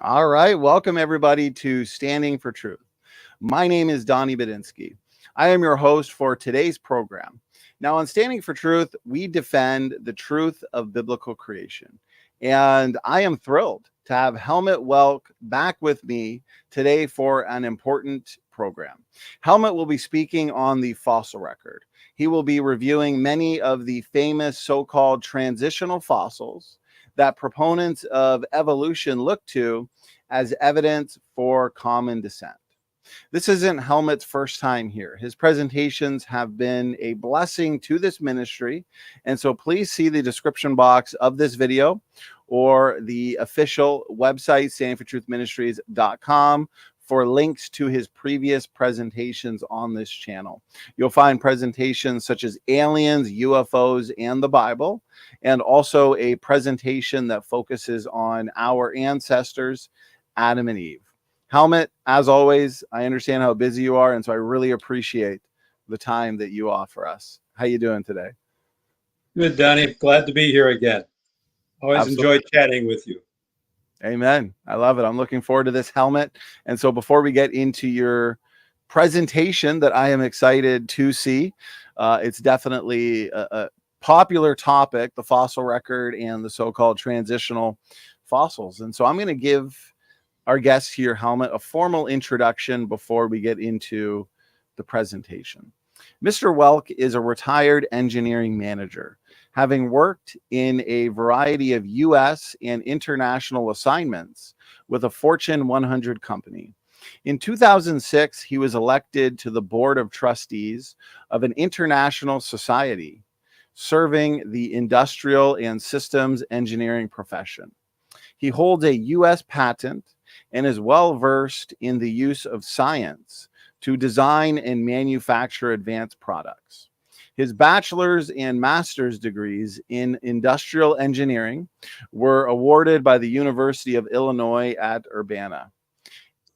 All right, welcome everybody to Standing for Truth. My name is Donny Budinsky. I am your host for today's program. Now, on Standing for Truth, we defend the truth of biblical creation. And I am thrilled to have Helmut Welke back with me today for an important program. Helmut will be speaking on the fossil record. He will be reviewing many of the famous so-called transitional fossils that proponents of evolution look to as evidence for common descent. This isn't Helmut's first time here. His presentations have been a blessing to this ministry. And so please see the description box of this video or the official website, standingfortruthministries.com, for links to his previous presentations on this channel. You'll find presentations such as aliens, UFOs, and the Bible, and also a presentation that focuses on our ancestors, Adam and Eve. Helmut, as always, I understand how busy you are, and so I really appreciate the time that you offer us. How you doing today? Good, Donnie. Glad to be here again. Always Absolutely. enjoyed chatting with you. Amen. I love it. I'm looking forward to this, Helmut. And so before we get into your presentation that I am excited to see, it's definitely a popular topic, the fossil record and the so-called transitional fossils. And so I'm going to give our guest here, Helmut, a formal introduction before we get into the presentation. Mr. Welke is a retired engineering manager, having worked in a variety of U.S. and international assignments with a Fortune 100 company. In 2006, he was elected to the board of trustees of an international society serving the industrial and systems engineering profession. He holds a U.S. patent and is well versed in the use of science to design and manufacture advanced products. His bachelor's and master's degrees in industrial engineering were awarded by the University of Illinois at Urbana.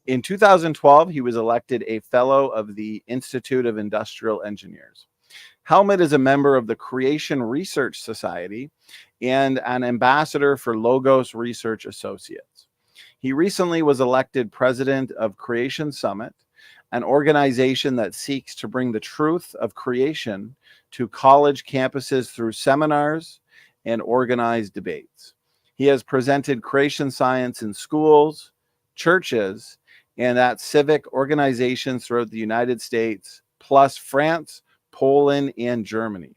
In 2012, he was elected a fellow of the Institute of Industrial Engineers. Helmut is a member of the Creation Research Society and an ambassador for Logos Research Associates. He recently was elected president of Creation Summit, an organization that seeks to bring the truth of creation to college campuses through seminars and organized debates. He has presented creation science in schools, churches, and at civic organizations throughout the United States, plus France, Poland, and Germany.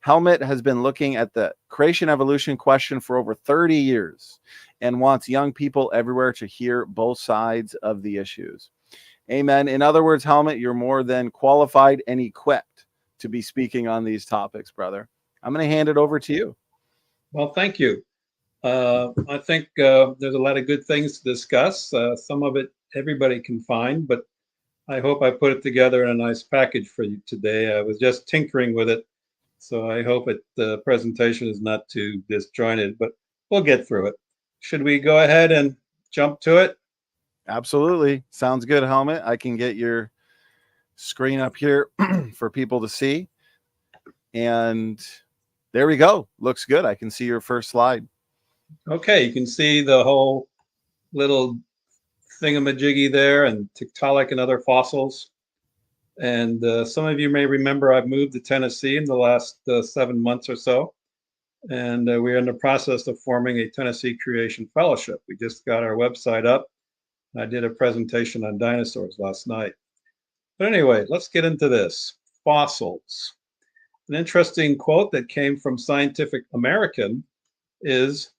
Helmut has been looking at the creation evolution question for over 30 years and wants young people everywhere to hear both sides of the issues. Amen. In other words, Helmut, you're more than qualified and equipped to be speaking on these topics, brother. I'm going to hand it over to you. Well, thank you. I think there's a lot of good things to discuss. Some of it everybody can find, but I hope I put it together in a nice package for you today. I was just tinkering with it, so I hope the presentation is not too disjointed, but we'll get through it. Should we go ahead and jump to it? Absolutely. Sounds good, Helmut. I can get your screen up here for people to see. And there we go. Looks good. I can see your first slide. Okay, you can see the whole little thingamajiggy there and Tiktaalik and other fossils. And some of you may remember I've moved to Tennessee in the last 7 months or so. And we're in the process of forming a Tennessee Creation Fellowship. We just got our website up. I did a presentation on dinosaurs last night. But anyway, let's get into this. Fossils. An interesting quote that came from Scientific American is,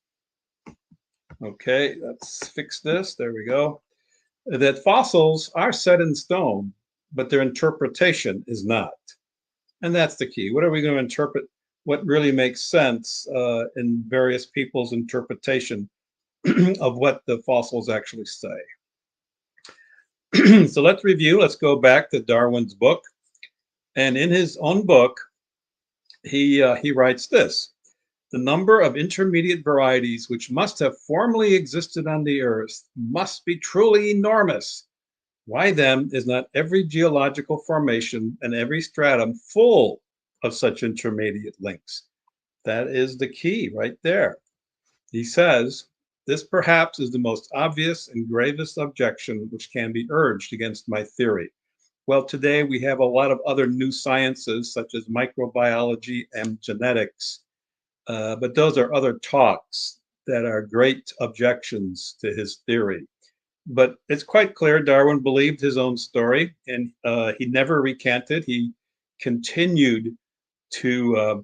okay, let's fix this. There we go. That fossils are set in stone, but their interpretation is not. And that's the key. What are we going to interpret? What really makes sense in various people's interpretation of what the fossils actually say. So let's review. Let's go back to Darwin's book. And in his own book, he writes this: the number of intermediate varieties which must have formerly existed on the earth must be truly enormous. Why then is not every geological formation and every stratum full of such intermediate links? That is the key right there. He says This perhaps is the most obvious and gravest objection which can be urged against my theory. Well, today we have a lot of other new sciences such as microbiology and genetics, but those are other talks that are great objections to his theory. But it's quite clear Darwin believed his own story, and he never recanted. He continued to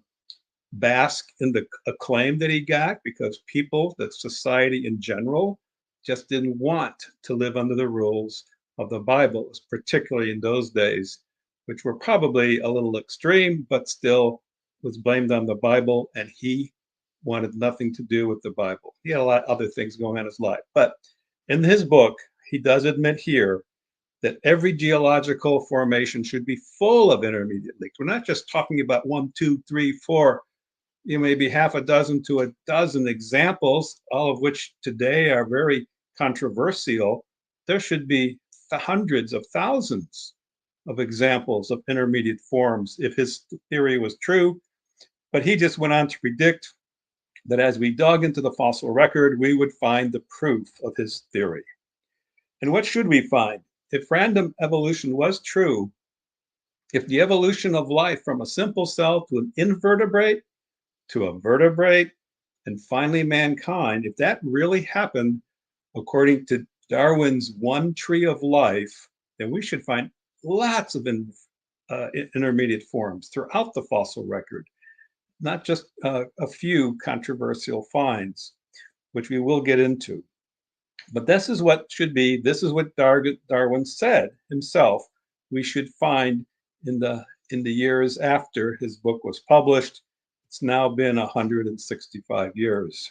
bask in the acclaim that he got because people, that society in general, just didn't want to live under the rules of the Bible, particularly in those days, which were probably a little extreme, but still was blamed on the Bible, and he wanted nothing to do with the Bible. He had a lot of other things going on in his life. But in his book, he does admit here that every geological formation should be full of intermediate links. We're not just talking about 1, 2, 3, 4, maybe half a dozen to a dozen examples, all of which today are very controversial. There should be hundreds of thousands of examples of intermediate forms if his theory was true. But he just went on to predict that as we dug into the fossil record, we would find the proof of his theory. And what should we find? If random evolution was true, if the evolution of life from a simple cell to an invertebrate, to a vertebrate, and finally mankind, if that really happened according to Darwin's one tree of life, then we should find lots of intermediate forms throughout the fossil record, not just a few controversial finds, which we will get into. But this is what should be, this is what Darwin said himself we should find in the years after his book was published. It's now been 165 years.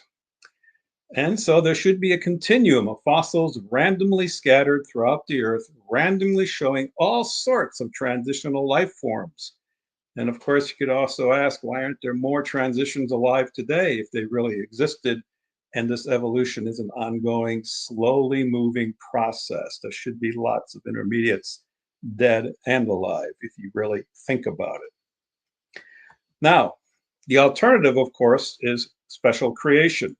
And so there should be a continuum of fossils randomly scattered throughout the earth, randomly showing all sorts of transitional life forms. And of course, you could also ask, why aren't there more transitions alive today if they really existed? And this evolution is an ongoing, slowly moving process. There should be lots of intermediates, dead and alive, if you really think about it. Now, the alternative, of course, is special creation.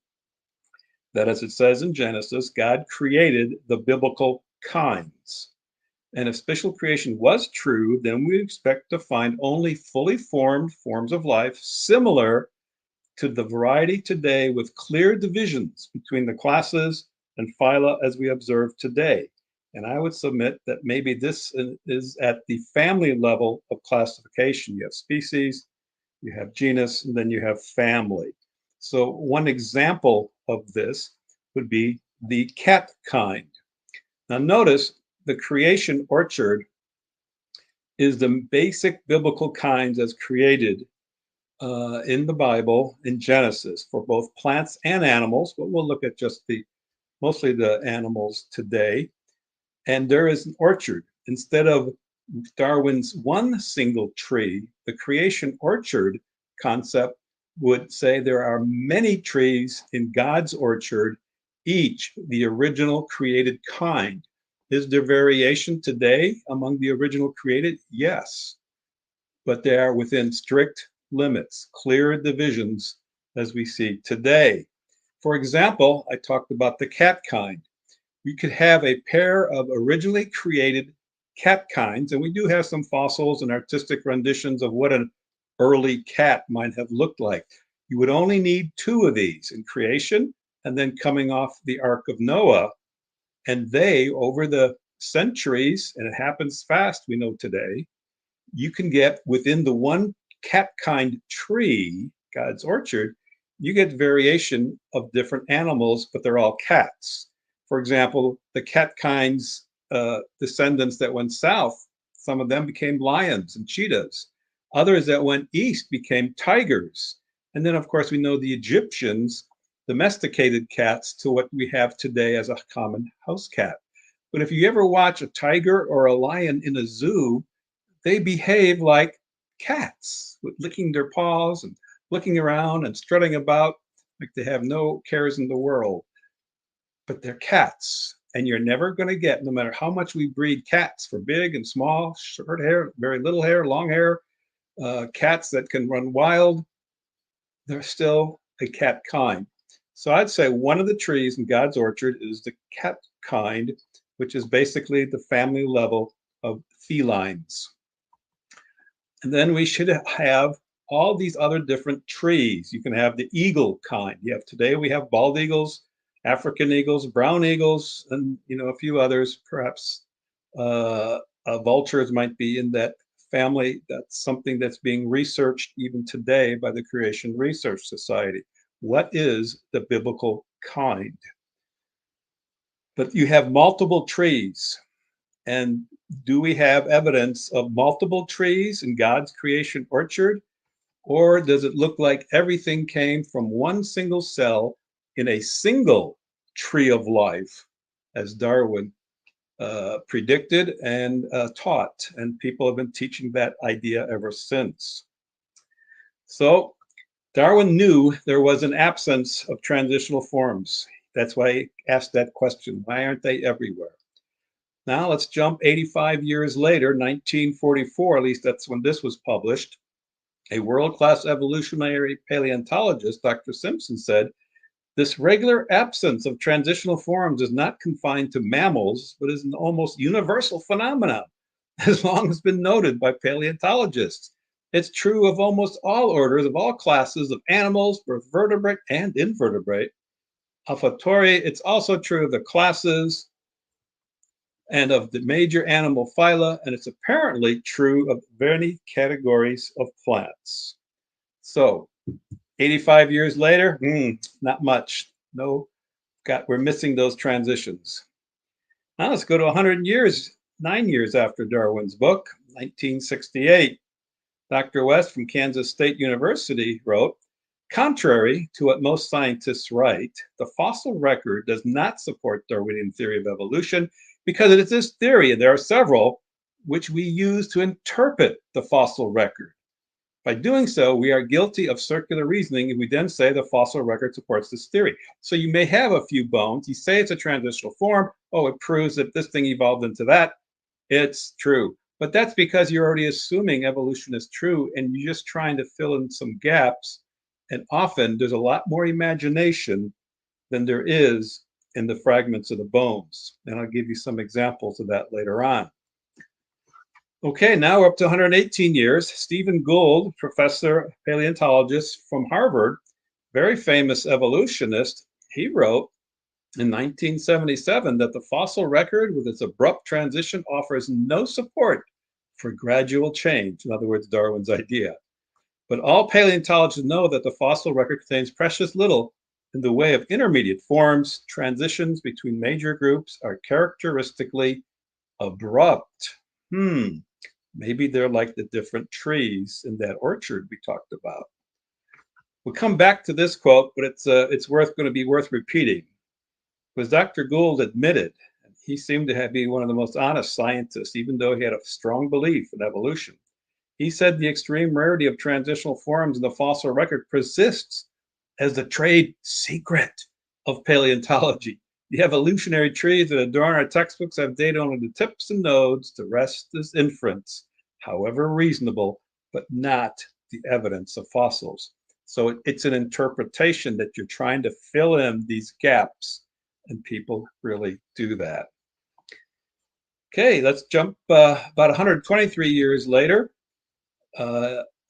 That, as it says in Genesis, God created the biblical kinds. And if special creation was true, then we expect to find only fully formed forms of life similar to the variety today, with clear divisions between the classes and phyla as we observe today. And I would submit that maybe this is at the family level of classification. You have species, you have genus, and then you have family. So one example of this would be the cat kind. Now notice the creation orchard is the basic biblical kinds as created in the Bible in Genesis for both plants and animals, but we'll look at just mostly the animals today. And there is an orchard. Instead of Darwin's one single tree, the creation orchard concept would say there are many trees in God's orchard, each the original created kind. Is there variation today among the original created? Yes, but they are within strict limits, clear divisions as we see today. For example, I talked about the cat kind. We could have a pair of originally created cat kinds, and we do have some fossils and artistic renditions of what an early cat might have looked like. You would only need two of these in creation and then coming off the Ark of Noah. And they, over the centuries, and it happens fast, we know today, you can get within the one cat kind tree, God's orchard, you get variation of different animals, but they're all cats. For example, the cat kind's descendants that went south, some of them became lions and cheetahs. Others that went east became tigers. And then, of course, we know the Egyptians domesticated cats to what we have today as a common house cat. But if you ever watch a tiger or a lion in a zoo, they behave like cats, with licking their paws and looking around and strutting about like they have no cares in the world. But they're cats, and you're never going to get, no matter how much we breed cats for big and small, short hair, very little hair, long hair, cats that can run wild, they're still a cat kind. So I'd say one of the trees in God's orchard is the cat kind, which is basically the family level of felines. And then we should have all these other different trees. You can have the eagle kind. Today we have bald eagles, African eagles, brown eagles, and a few others. Perhaps vultures might be in that family. That's something that's being researched even today by the Creation Research Society. What is the biblical kind? But you have multiple trees. And do we have evidence of multiple trees in God's creation orchard? Or does it look like everything came from one single cell in a single tree of life, as Darwin predicted and taught? And people have been teaching that idea ever since. So Darwin knew there was an absence of transitional forms. That's why he asked that question. Why aren't they everywhere? Now let's jump 85 years later, 1944, at least that's when this was published. A world-class evolutionary paleontologist, Dr. Simpson, said, this regular absence of transitional forms is not confined to mammals, but is an almost universal phenomenon, as long as been noted by paleontologists. It's true of almost all orders of all classes of animals, both vertebrate and invertebrate. Alphatori, it's also true of the classes and of the major animal phyla, and it's apparently true of many categories of plants. So 85 years later, not much. We're missing those transitions. Now let's go to 100 years, 9 years after Darwin's book, 1968. Dr. West from Kansas State University wrote, contrary to what most scientists write, the fossil record does not support Darwinian theory of evolution because it is this theory, and there are several, which we use to interpret the fossil record. By doing so, we are guilty of circular reasoning if we then say the fossil record supports this theory. So you may have a few bones. You say it's a transitional form. Oh, it proves that this thing evolved into that. It's true. But that's because you're already assuming evolution is true, and you're just trying to fill in some gaps. And often there's a lot more imagination than there is in the fragments of the bones. And I'll give you some examples of that later on. Okay, now we're up to 118 years. Stephen Gould, professor paleontologist from Harvard, very famous evolutionist, he wrote in 1977 that the fossil record with its abrupt transition offers no support for gradual change. In other words, Darwin's idea. But all paleontologists know that the fossil record contains precious little in the way of intermediate forms. Transitions between major groups are characteristically abrupt. Maybe they're like the different trees in that orchard we talked about. We'll come back to this quote, but it's going to be worth repeating. Because Dr. Gould admitted, and he seemed to be one of the most honest scientists, even though he had a strong belief in evolution. He said the extreme rarity of transitional forms in the fossil record persists as the trade secret of paleontology. The evolutionary trees that adorn our textbooks have data only the tips and nodes to rest as inference, however reasonable, but not the evidence of fossils. So it's an interpretation that you're trying to fill in these gaps, and people really do that. Okay, let's jump about 123 years later.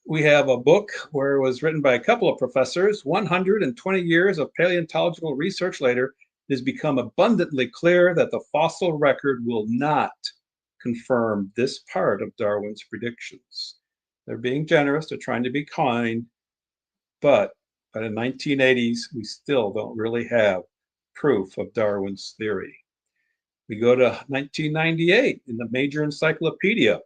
We have a book where it was written by a couple of professors. 120 years of paleontological research later, it has become abundantly clear that the fossil record will not confirm this part of Darwin's predictions. They're being generous, they're trying to be kind, but by the 1980s, we still don't really have proof of Darwin's theory. We go to 1998 in the Major Encyclopedia.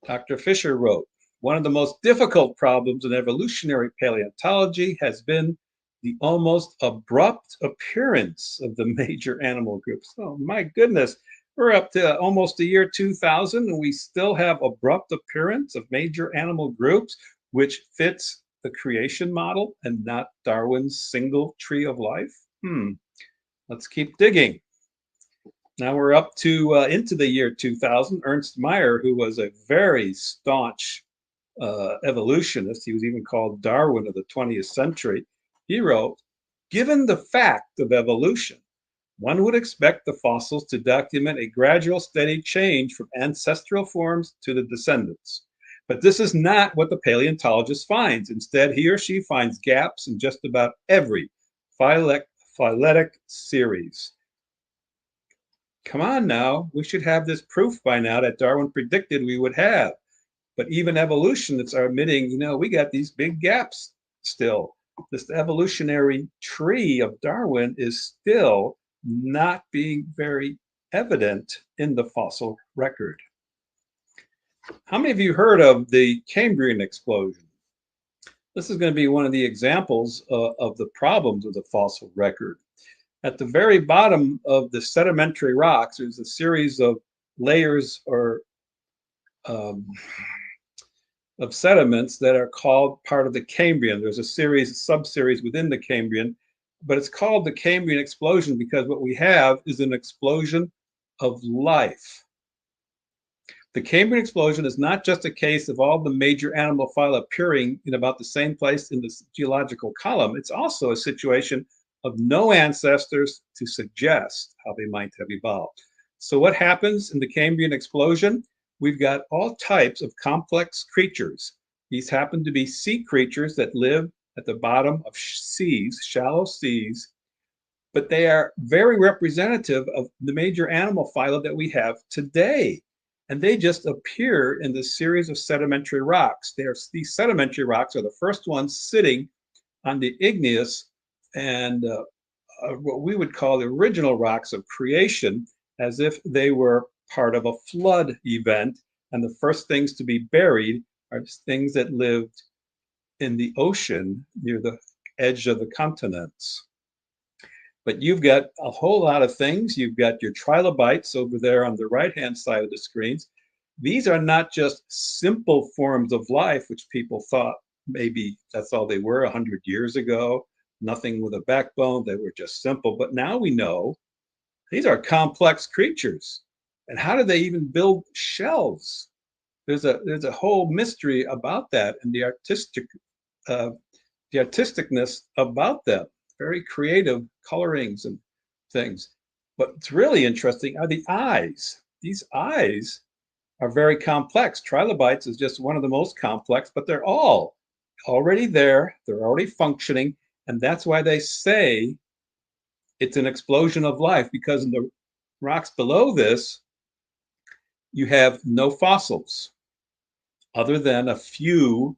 Dr. Fisher wrote, one of the most difficult problems in evolutionary paleontology has been the almost abrupt appearance of the major animal groups. Oh my goodness, we're up to almost the year 2000 and we still have abrupt appearance of major animal groups, which fits the creation model and not Darwin's single tree of life. Let's keep digging. Now we're up to into the year 2000. Ernst Mayr, who was a very staunch evolutionist, he was even called Darwin of the 20th century, he wrote, Given the fact of evolution, one would expect the fossils to document a gradual, steady change from ancestral forms to the descendants. But this is not what the paleontologist finds. Instead, he or she finds gaps in just about every phyletic series. Come on now, we should have this proof by now that Darwin predicted we would have. But even evolutionists are admitting, we got these big gaps still. This evolutionary tree of Darwin is still not being very evident in the fossil record. How many of you heard of the Cambrian explosion? This is going to be one of the examples of the problems of the fossil record. At the very bottom of the sedimentary rocks, there's a series of layers or of sediments that are called part of the Cambrian. There's a sub-series within the Cambrian, but it's called the Cambrian explosion because what we have is an explosion of life. The Cambrian explosion is not just a case of all the major animal phyla appearing in about the same place in the geological column. It's also a situation of no ancestors to suggest how they might have evolved. So what happens in the Cambrian explosion? We've got all types of complex creatures. These happen to be sea creatures that live at the bottom of seas, shallow seas, but they are very representative of the major animal phyla that we have today. And they just appear in this series of sedimentary rocks. These sedimentary rocks are the first ones sitting on the igneous and what we would call the original rocks of creation, as if they were part of a flood event. And the first things to be buried are things that lived in the ocean near the edge of the continents. But you've got a whole lot of things. You've got your trilobites over there on the right-hand side of the screens. These are not just simple forms of life, which people thought maybe that's all they were 100 years ago, nothing with a backbone, they were just simple. But now we know these are complex creatures. And how do they even build shells? There's a whole mystery about that and the artisticness about them. Very creative colorings and things. But what's really interesting are the eyes. These eyes are very complex. Trilobites is just one of the most complex, but they're all already there. They're already functioning. And that's why they say it's an explosion of life, because in the rocks below this, you have no fossils other than a few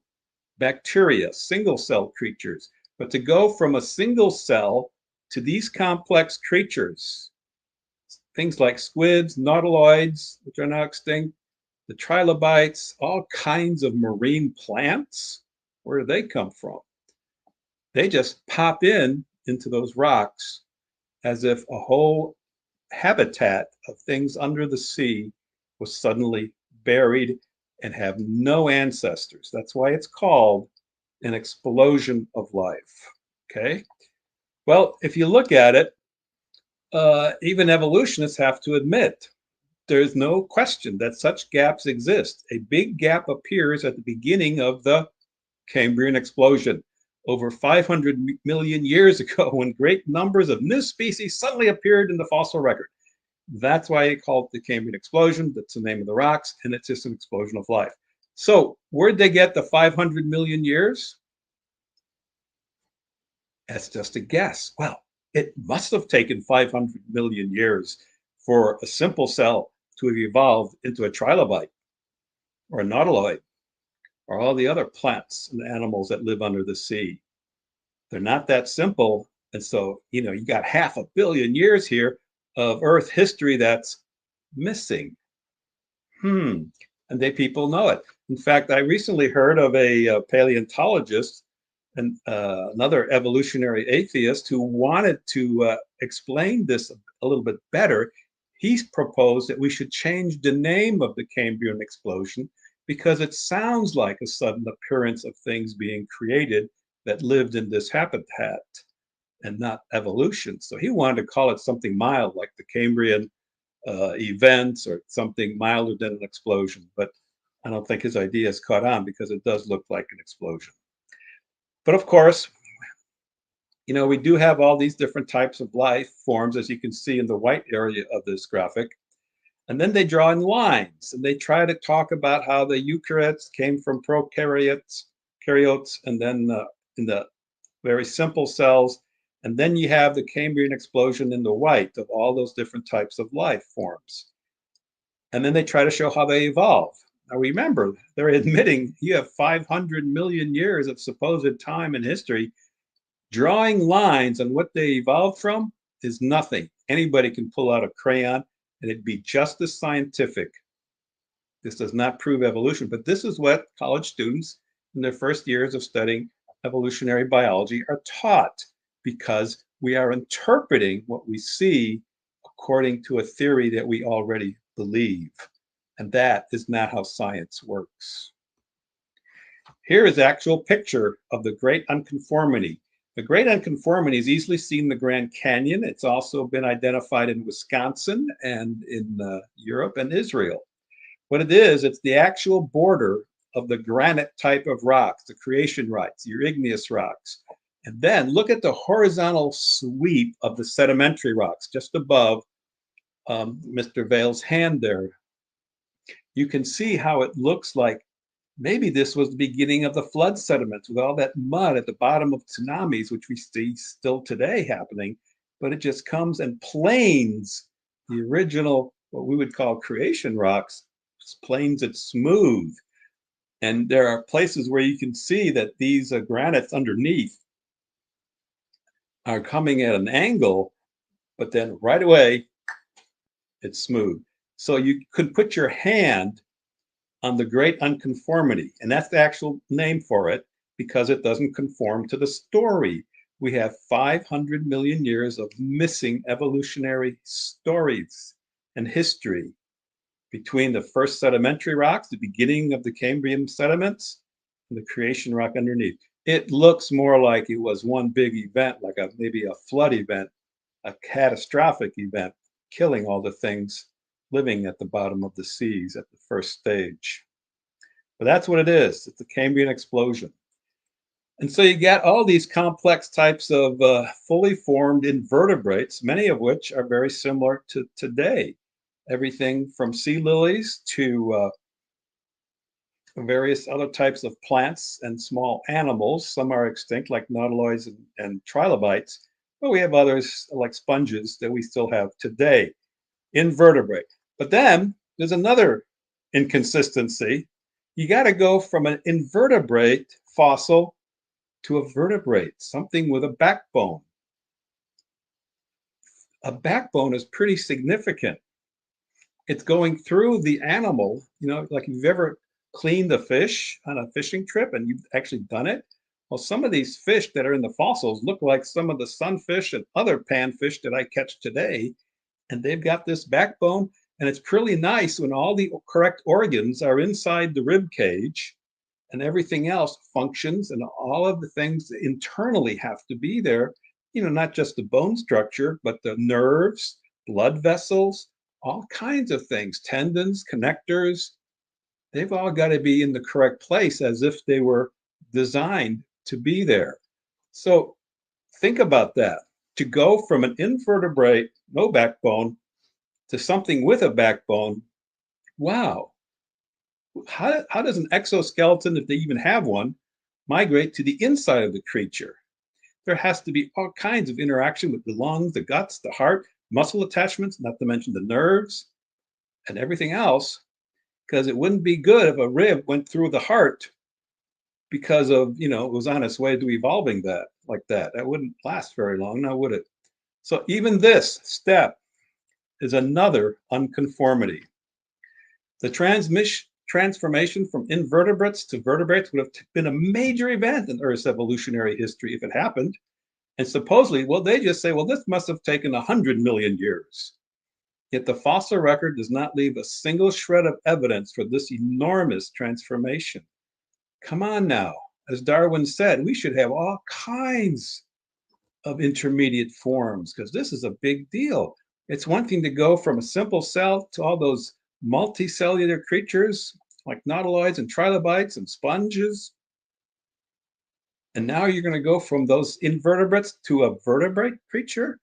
bacteria, single-cell creatures. But to go from a single cell to these complex creatures, things like squids, nautiloids, which are now extinct, the trilobites, all kinds of marine plants, where do they come from? They just pop into those rocks as if a whole habitat of things under the sea was suddenly buried and have no ancestors. That's why it's called an explosion of life. Okay. Well, if you look at it, even evolutionists have to admit there's no question that such gaps exist. A big gap appears at the beginning of the Cambrian explosion over 500 million years ago, when great numbers of new species suddenly appeared in the fossil record. That's why it called the Cambrian explosion. That's the name of the rocks, and it's just an explosion of life. So where'd they get the 500 million years? That's just a guess. Well, it must have taken 500 million years for a simple cell to have evolved into a trilobite or a nautiloid or all the other plants and animals that live under the sea. They're not that simple. And so, you got 500 million years here of Earth history that's missing. And people know it. In fact, I recently heard of a paleontologist and another evolutionary atheist who wanted to explain this a little bit better. He's proposed that we should change the name of the Cambrian explosion because it sounds like a sudden appearance of things being created that lived in this habitat and not evolution. So he wanted to call it something mild, like the Cambrian events, or something milder than an explosion. But I don't think his idea has caught on because it does look like an explosion. But of course, You know, we do have all these different types of life forms, as you can see in the white area of this graphic. And then they draw in lines and they try to talk about how the eukaryotes came from prokaryotes, and then in the very simple cells. And then you have the Cambrian explosion in the white of all those different types of life forms. And then they try to show how they evolve. Now remember, they're admitting you have 500 million years of supposed time and history. Drawing lines on what they evolved from is nothing. Anybody can pull out a crayon and it'd be just as scientific. This does not prove evolution, but this is what college students in their first years of studying evolutionary biology are taught, because we are interpreting what we see according to a theory that we already believe. And that is not how science works. Here is an actual picture of the Great Unconformity. The Great Unconformity is easily seen in the Grand Canyon. It's also been identified in Wisconsin and in Europe and Israel. What it is, it's the actual border of the granite type of rocks, the creation rocks, your igneous rocks. And then look at the horizontal sweep of the sedimentary rocks just above Mr. Vale's hand there. You can see how it looks like maybe this was the beginning of the flood sediments with all that mud at the bottom of tsunamis, which we see still today happening, but it just comes and planes the original, what we would call creation rocks, planes it smooth. And there are places where you can see that these granites underneath are coming at an angle, but then right away, it's smooth. So you could put your hand on the Great Unconformity, and that's the actual name for it, because it doesn't conform to the story. We have 500 million years of missing evolutionary stories and history between the first sedimentary rocks, the beginning of the Cambrian sediments, and the creation rock underneath. It looks more like it was one big event, like maybe a flood event, a catastrophic event, killing all the things living at the bottom of the seas at the first stage. But that's what it is. It's a Cambrian explosion. And so you get all these complex types of fully formed invertebrates, many of which are very similar to today. Everything from sea lilies to various other types of plants and small animals. Some are extinct, like nautiloids and trilobites, but we have others like sponges that we still have today. Invertebrate. But then there's another inconsistency. You got to go from an invertebrate fossil to a vertebrate, something with a backbone. A backbone is pretty significant. It's going through the animal, you know, like if you've ever cleaned a fish on a fishing trip and you've actually done it. Well, some of these fish that are in the fossils look like some of the sunfish and other panfish that I catch today. And they've got this backbone, and it's pretty nice when all the correct organs are inside the rib cage and everything else functions, and all of the things internally have to be there, you know, not just the bone structure, but the nerves, blood vessels, all kinds of things, tendons, connectors. They've all got to be in the correct place as if they were designed to be there. So think about that. To go from an invertebrate, no backbone, to something with a backbone, wow. How does an exoskeleton, if they even have one, migrate to the inside of the creature? There has to be all kinds of interaction with the lungs, the guts, the heart, muscle attachments, not to mention the nerves and everything else, because it wouldn't be good if a rib went through the heart because of, you know, it was on its way to evolving that like that. That wouldn't last very long, now would it? So even this step is another unconformity. The transformation from invertebrates to vertebrates would have been a major event in Earth's evolutionary history if it happened. And supposedly, well, they just say, well, this must have taken 100 million years. Yet the fossil record does not leave a single shred of evidence for this enormous transformation. Come on now. As Darwin said, we should have all kinds of intermediate forms, because this is a big deal. It's one thing to go from a simple cell to all those multicellular creatures like nautiloids and trilobites and sponges. And now you're going to go from those invertebrates to a vertebrate creature?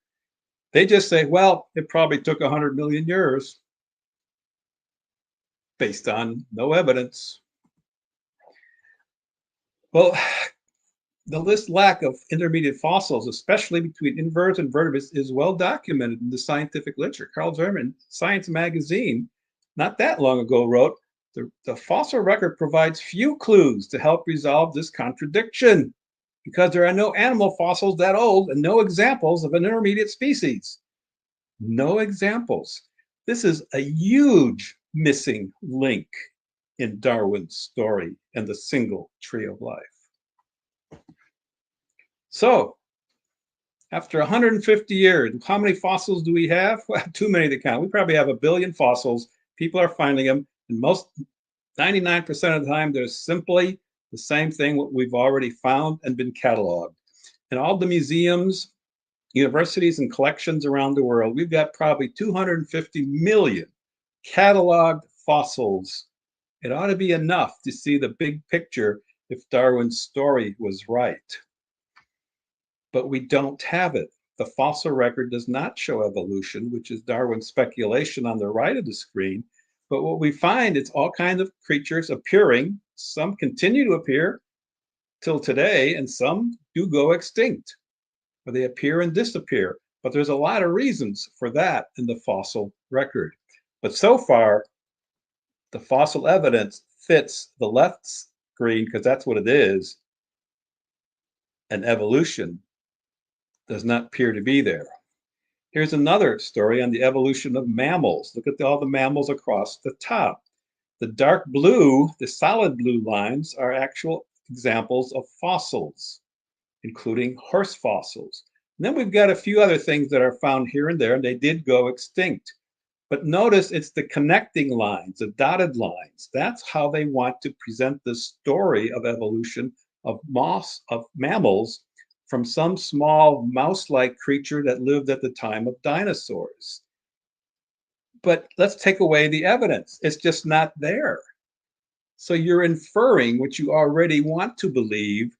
They just say, well, it probably took 100 million years based on no evidence. Well, the lack of intermediate fossils, especially between invertebrates and vertebrates, is well documented in the scientific literature. Carl Zimmerman, Science magazine, not that long ago, wrote, the fossil record provides few clues to help resolve this contradiction because there are no animal fossils that old and no examples of an intermediate species. No examples. This is a huge missing link in Darwin's story and the single tree of life. So, after 150 years, how many fossils do we have? Well, too many to count. We probably have 1 billion fossils. People are finding them, and 99% of the time, they're simply the same thing what we've already found and been cataloged. In all the museums, universities, and collections around the world, we've got probably 250 million cataloged fossils. It ought to be enough to see the big picture if Darwin's story was right. But we don't have it. The fossil record does not show evolution, which is Darwin's speculation on the right of the screen. But what we find is all kinds of creatures appearing. Some continue to appear till today, and some do go extinct, or they appear and disappear. But there's a lot of reasons for that in the fossil record. But so far, the fossil evidence fits the left screen, because that's what it is, and evolution does not appear to be there. Here's another story on the evolution of mammals. Look at all the mammals across the top. The dark blue, the solid blue lines are actual examples of fossils, including horse fossils. And then we've got a few other things that are found here and there, and they did go extinct. But notice it's the connecting lines, the dotted lines. That's how they want to present the story of evolution of mammals from some small mouse-like creature that lived at the time of dinosaurs. But let's take away the evidence. It's just not there. So you're inferring what you already want to believe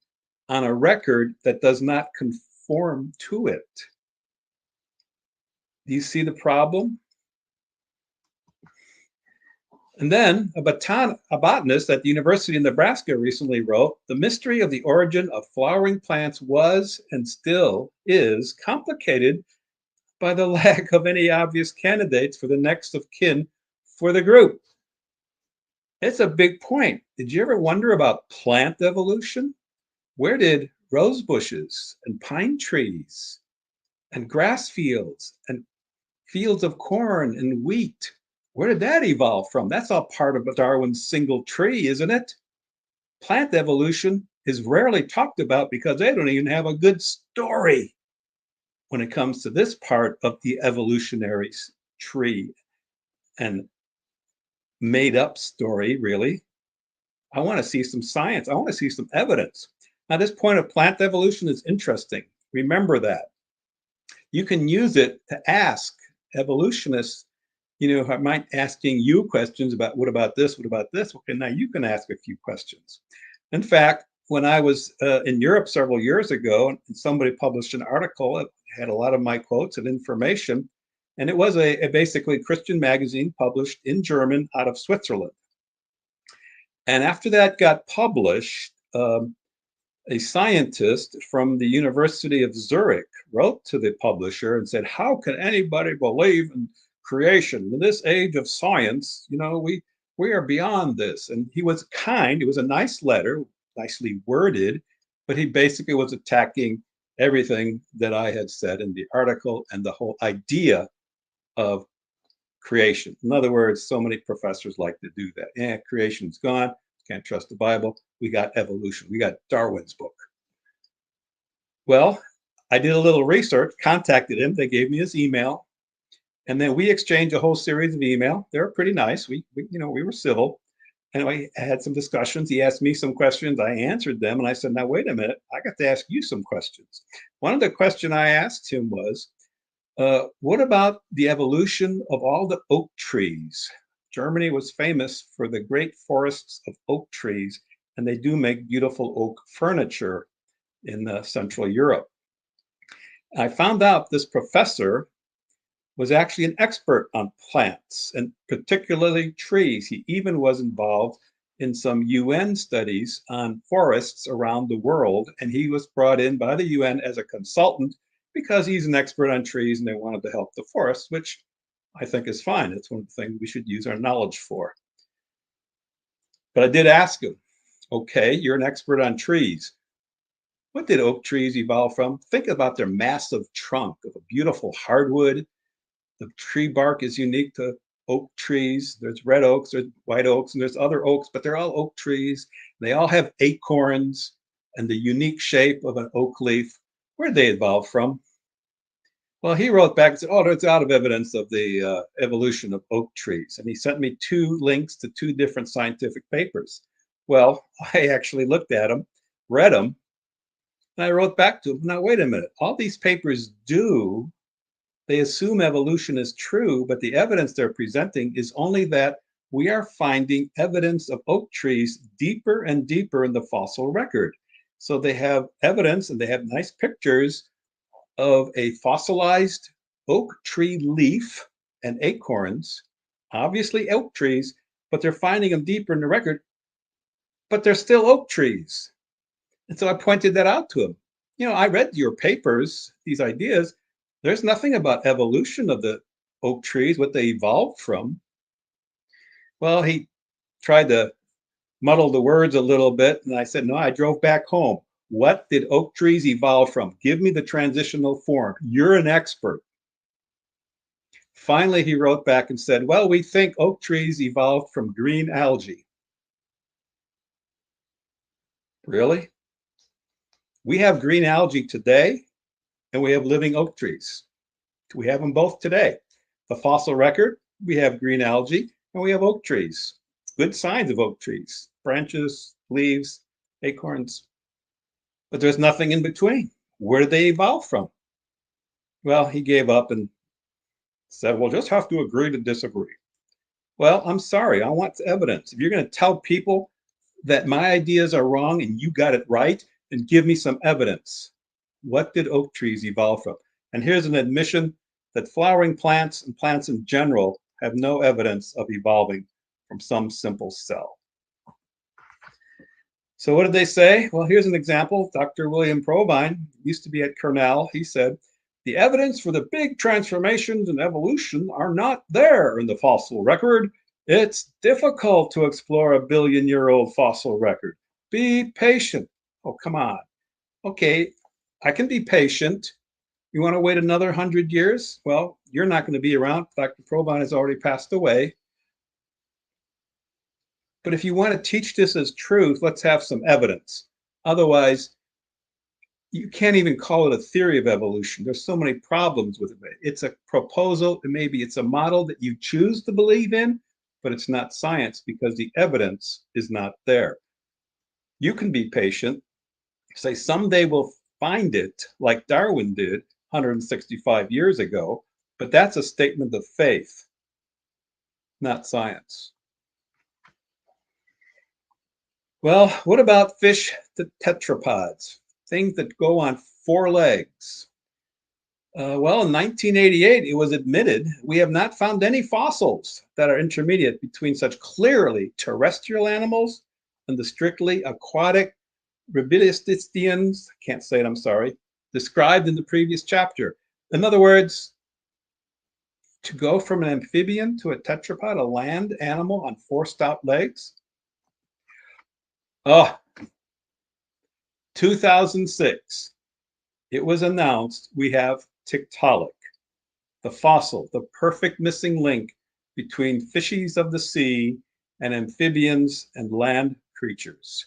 on a record that does not conform to it. Do you see the problem? And then a botanist at the University of Nebraska recently wrote, the mystery of the origin of flowering plants was and still is complicated by the lack of any obvious candidates for the next of kin for the group. It's a big point. Did you ever wonder about plant evolution? Where did rose bushes and pine trees and grass fields and fields of corn and wheat, where did that evolve from? That's all part of Darwin's single tree, isn't it? Plant evolution is rarely talked about because they don't even have a good story when it comes to this part of the evolutionary tree and made up story, really. I want to see some science. I want to see some evidence. Now, this point of plant evolution is interesting. Remember that. You can use it to ask evolutionists, I might asking you questions about what about this, what about this? Okay, now you can ask a few questions. In fact, when I was in Europe several years ago, and somebody published an article, it had a lot of my quotes and information, and it was a basically Christian magazine published in German out of Switzerland. And after that got published, a scientist from the University of Zurich wrote to the publisher and said, how can anybody believe in creation in this age of science? We are beyond this. And he was kind. It was a nice letter, nicely worded, but he basically was attacking everything that I had said in the article and the whole idea of creation. In other words, so many professors like to do that. Yeah, creation's gone. Can't trust the Bible. We got evolution. We got Darwin's book. Well, I did a little research, contacted him. They gave me his email. And then we exchanged a whole series of email. They were pretty nice. We were civil. And I had some discussions. He asked me some questions. I answered them. And I said, now, wait a minute. I got to ask you some questions. One of the questions I asked him was, what about the evolution of all the oak trees? Germany was famous for the great forests of oak trees, and they do make beautiful oak furniture. in Central Europe. I found out this professor was actually an expert on plants and particularly trees. He even was involved in some UN studies on forests around the world, and he was brought in by the UN as a consultant because he's an expert on trees and they wanted to help the forests, which I think is fine. It's one of the things we should use our knowledge for. But I did ask him, okay, you're an expert on trees. What did oak trees evolve from? Think about their massive trunk of a beautiful hardwood. The tree bark is unique to oak trees. There's red oaks, there's white oaks, and there's other oaks, but they're all oak trees. They all have acorns and the unique shape of an oak leaf. Where did they evolve from? Well, he wrote back and said, oh, there's a lot of evidence of the evolution of oak trees. And he sent me 2 links to 2 different scientific papers. Well, I actually looked at them, read them, and I wrote back to him, now, wait a minute. All these papers they assume evolution is true, but the evidence they're presenting is only that we are finding evidence of oak trees deeper and deeper in the fossil record. So they have evidence and they have nice pictures of a fossilized oak tree leaf and acorns, obviously oak trees, but they're finding them deeper in the record, but they're still oak trees. And so I pointed that out to him. You know, I read your papers, these ideas. There's nothing about evolution of the oak trees, what they evolved from. Well, he tried to muddle the words a little bit, and I said, no, I drove back home. What did oak trees evolve from? Give me the transitional form. You're an expert. Finally, he wrote back and said, well, we think oak trees evolved from green algae. Really? We have green algae today, and we have living oak trees. We have them both today. The fossil record, we have green algae, and we have oak trees. Good signs of oak trees, branches, leaves, acorns. But there's nothing in between. Where did they evolve from? Well, he gave up and said, we'll just have to agree to disagree. Well, I'm sorry, I want evidence. If you're going to tell people that my ideas are wrong and you got it right, then give me some evidence. What did oak trees evolve from? And here's an admission that flowering plants and plants in general have no evidence of evolving from some simple cell. So what did they say? Well, here's an example. Dr. William Provine used to be at Cornell. He said, the evidence for the big transformations in evolution are not there in the fossil record. It's difficult to explore a billion-year-old fossil record. Be patient. Oh, come on. Okay, I can be patient. You want to wait another 100 years? Well, you're not going to be around. Dr. Provine has already passed away. But if you want to teach this as truth, let's have some evidence. Otherwise, you can't even call it a theory of evolution. There's so many problems with it. It's a proposal, and maybe it's a model that you choose to believe in, but it's not science because the evidence is not there. You can be patient, say someday we'll find it like Darwin did 165 years ago, but that's a statement of faith, not science. Well, what about fish tetrapods, things that go on 4 legs? Well, in 1988, it was admitted we have not found any fossils that are intermediate between such clearly terrestrial animals and the strictly aquatic Ribillicidians, can't say it, I'm sorry, described in the previous chapter. In other words, to go from an amphibian to a tetrapod, a land animal on 4 stout legs. Oh, 2006, it was announced we have Tiktaalik, the fossil, the perfect missing link between fishes of the sea and amphibians and land creatures.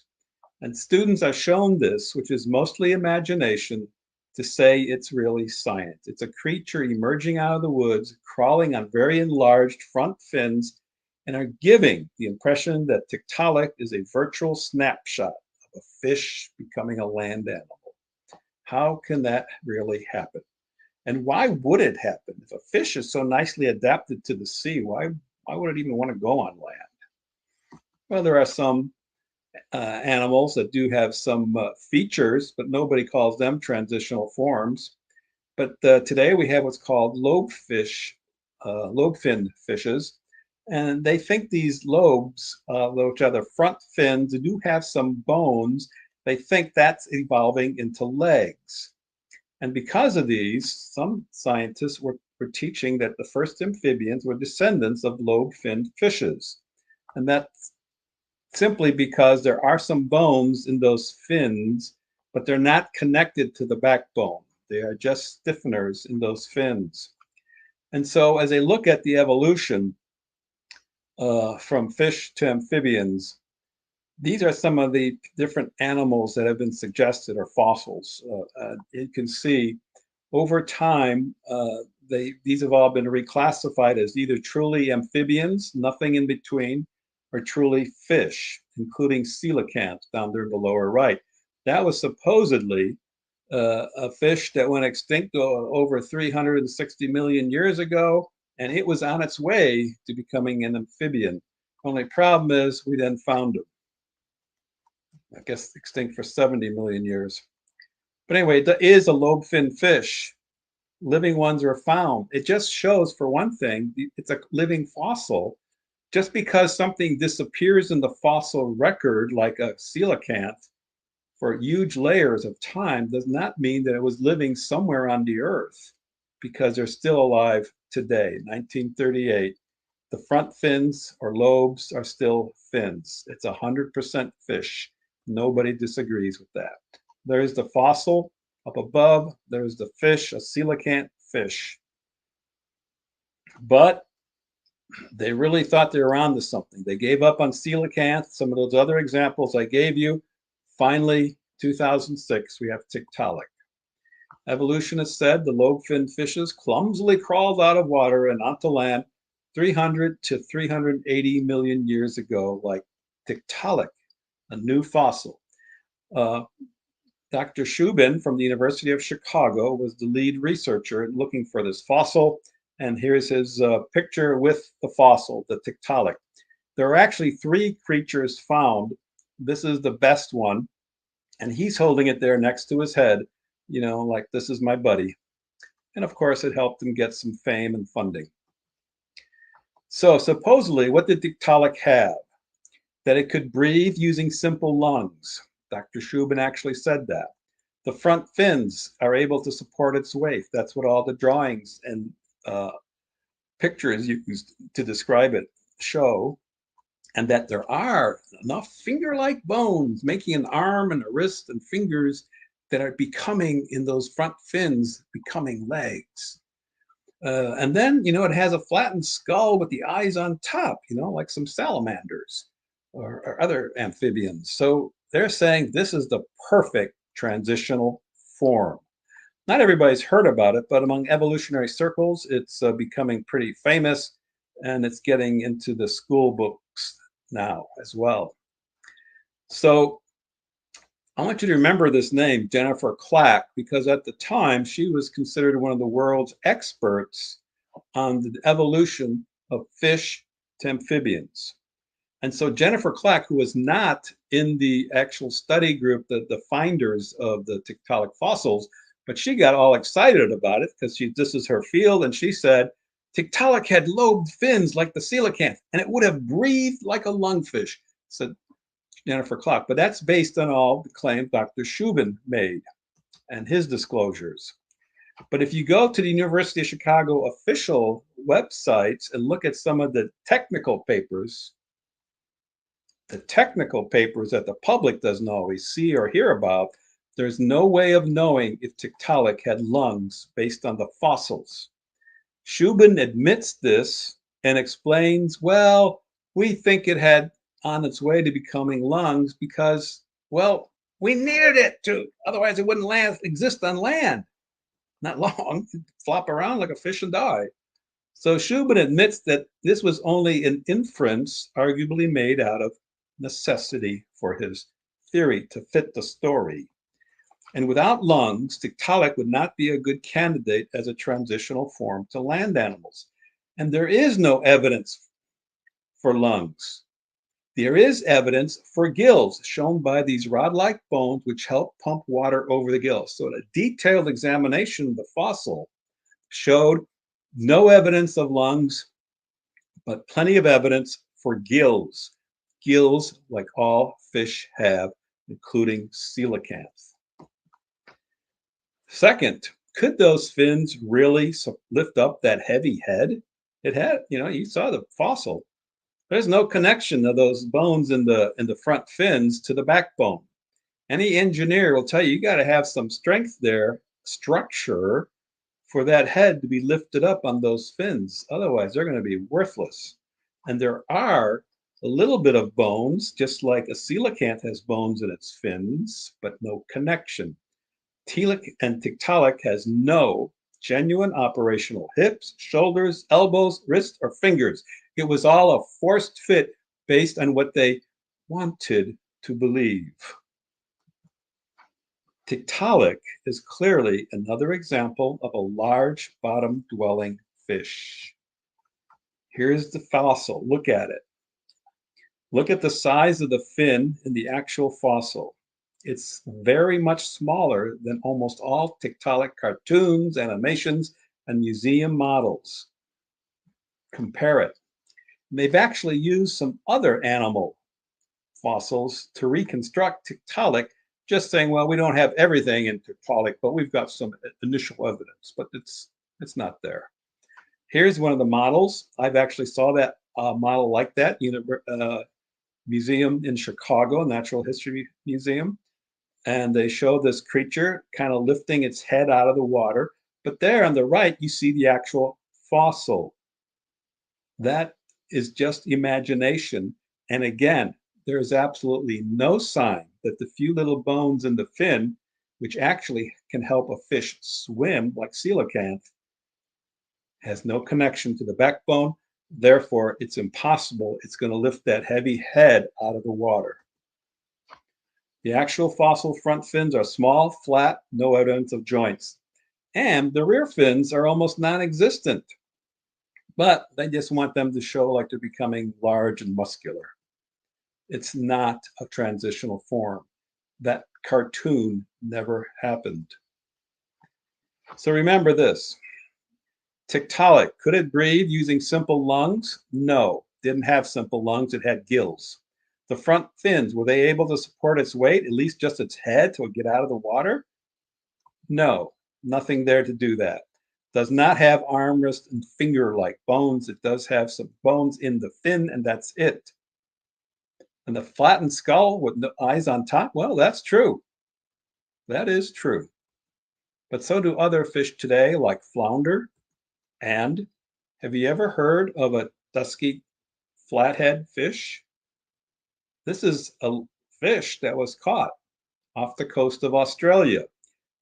And students are shown this, which is mostly imagination, to say it's really science. It's a creature emerging out of the woods, crawling on very enlarged front fins, and are giving the impression that Tiktaalik is a virtual snapshot of a fish becoming a land animal. How can that really happen? And why would it happen? If a fish is so nicely adapted to the sea, why would it even want to go on land? Well, there are some animals that do have some features, but nobody calls them transitional forms. But today we have what's called lobe-finned fishes. And they think these lobes, which are the front fins, do have some bones. They think that's evolving into legs. And because of these, some scientists were teaching that the first amphibians were descendants of lobe-finned fishes. And that's simply because there are some bones in those fins, but they're not connected to the backbone. They are just stiffeners in those fins. And so as they look at the evolution from fish to amphibians, these are some of the different animals that have been suggested, or fossils. You can see over time, these have all been reclassified as either truly amphibians, nothing in between, or truly fish, including coelacanths down there in the lower right. That was supposedly a fish that went extinct over 360 million years ago, and it was on its way to becoming an amphibian. Only problem is we then found it. I guess extinct for 70 million years. But anyway, there is a lobe-finned fish. Living ones are found. It just shows, for one thing, it's a living fossil. Just because something disappears in the fossil record, like a coelacanth, for huge layers of time, does not mean that it was living somewhere on the earth, because they're still alive today. 1938, the front fins or lobes are still fins. It's 100% fish. Nobody disagrees with that. There's the fossil up above. There's the fish, a coelacanth fish. But they really thought they were onto something. They gave up on coelacanth. Some of those other examples I gave you. Finally, 2006, we have Tiktaalik. Evolutionists said the lobe-finned fishes clumsily crawled out of water and onto land 300 to 380 million years ago, like Tiktaalik, a new fossil. Dr. Shubin from the University of Chicago was the lead researcher looking for this fossil. And here's his picture with the fossil, the Tiktaalik. There are actually 3 creatures found. This is the best one. And he's holding it there next to his head, you know, like, this is my buddy. And of course, it helped him get some fame and funding. So supposedly, what did Tiktaalik have? That it could breathe using simple lungs. Dr. Shubin actually said that. The front fins are able to support its weight. That's what all the drawings and pictures used to describe it show. And that there are enough finger-like bones making an arm and a wrist and fingers that are becoming, in those front fins, becoming legs. And then, you know, it has a flattened skull with the eyes on top, you know, like some salamanders or other amphibians. So they're saying this is the perfect transitional form. Not everybody's heard about it, but among evolutionary circles, it's becoming pretty famous, and it's getting into the school books now as well. So I want you to remember this name, Jennifer Clack, because at the time she was considered one of the world's experts on the evolution of fish to amphibians. And so Jennifer Clack, who was not in the actual study group, the finders of the Tiktaalik fossils, but she got all excited about it because this is her field, and she said, Tiktaalik had lobed fins like the coelacanth, and it would have breathed like a lungfish, said Jennifer Clack. But that's based on all the claims Dr. Shubin made and his disclosures. But if you go to the University of Chicago official websites and look at some of the technical papers that the public doesn't always see or hear about, there's no way of knowing if Tiktaalik had lungs based on the fossils. Shubin admits this and explains, well, we think it had on its way to becoming lungs because, well, we needed it to, otherwise it wouldn't exist on land. Not long, it'd flop around like a fish and die. So Shubin admits that this was only an inference, arguably made out of necessity for his theory to fit the story. And without lungs, Tiktaalik would not be a good candidate as a transitional form to land animals. And there is no evidence for lungs. There is evidence for gills shown by these rod-like bones which help pump water over the gills. So a detailed examination of the fossil showed no evidence of lungs, but plenty of evidence for gills. Gills like all fish have, including coelacanths. Second, could those fins really lift up that heavy head? It had, you saw the fossil. There's no connection of those bones in the front fins to the backbone. Any engineer will tell you, you got to have some strength there, structure, for that head to be lifted up on those fins. Otherwise, they're going to be worthless. And there are a little bit of bones, just like a coelacanth has bones in its fins, but no connection. Tiktaalik has no genuine operational hips, shoulders, elbows, wrists, or fingers. It was all a forced fit based on what they wanted to believe. Tiktaalik is clearly another example of a large bottom-dwelling fish. Here's the fossil. Look at it. Look at the size of the fin in the actual fossil. It's very much smaller than almost all Tiktaalik cartoons, animations, and museum models. Compare it. They've actually used some other animal fossils to reconstruct Tiktaalik, just saying, well, we don't have everything in Tiktaalik, but we've got some initial evidence, but it's not there. Here's one of the models. I've actually saw that model like that, museum in Chicago, Natural History Museum. And they show this creature kind of lifting its head out of the water. But there on the right, you see the actual fossil. That is just imagination. And again, there is absolutely no sign that the few little bones in the fin, which actually can help a fish swim like coelacanth, has no connection to the backbone. Therefore, it's impossible. It's going to lift that heavy head out of the water. The actual fossil front fins are small, flat, no evidence of joints. And the rear fins are almost non-existent. But they just want them to show like they're becoming large and muscular. It's not a transitional form. That cartoon never happened. So remember this. Tiktaalik, could it breathe using simple lungs? No, didn't have simple lungs, it had gills. The front fins, were they able to support its weight, at least just its head to get out of the water? No, nothing there to do that. Does not have arm, wrist, and finger-like bones. It does have some bones in the fin, and that's it. And the flattened skull with no eyes on top, well, that's true. That is true. But so do other fish today, like flounder. And have you ever heard of a dusky flathead fish? This is a fish that was caught off the coast of Australia.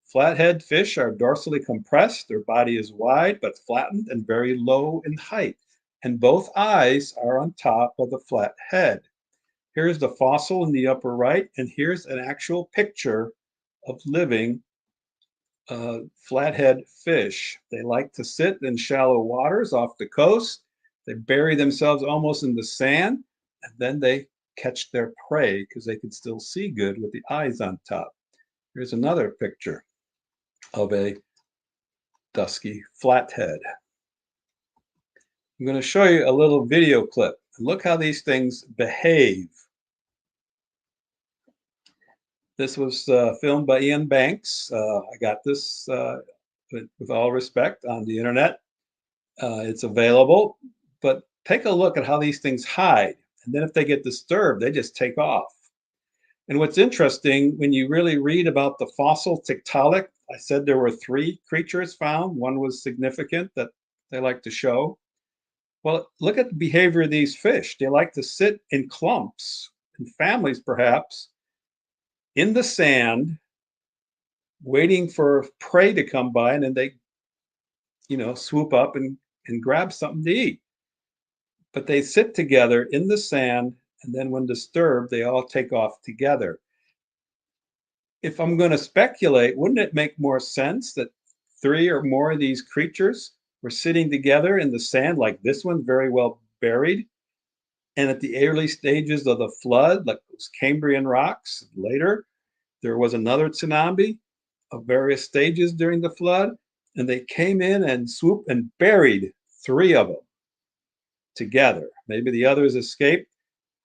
Flathead fish are dorsally compressed. Their body is wide but flattened and very low in height. And both eyes are on top of the flat head. Here's the fossil in the upper right, and here's an actual picture of living flathead fish. They like to sit in shallow waters off the coast. They bury themselves almost in the sand, and then they catch their prey because they can still see good with the eyes on top. Here's another picture of a dusky flathead. I'm going to show you a little video clip. Look how these things behave. This was filmed by Ian Banks. I got this, with all respect, on the internet. It's available, but take a look at how these things hide. And then if they get disturbed, they just take off. And what's interesting, when you really read about the fossil Tiktaalik, I said there were 3 creatures found. One was significant that they like to show. Well, look at the behavior of these fish. They like to sit in clumps, in families perhaps, in the sand, waiting for prey to come by, and then they, swoop up and grab something to eat. But they sit together in the sand, and then when disturbed, they all take off together. If I'm going to speculate, wouldn't it make more sense that 3 or more of these creatures were sitting together in the sand, like this one, very well buried, And at the early stages of the flood, like those Cambrian rocks, later, there was another tsunami of various stages during the flood, and they came in and swooped and buried 3 of them together. Maybe the others escaped,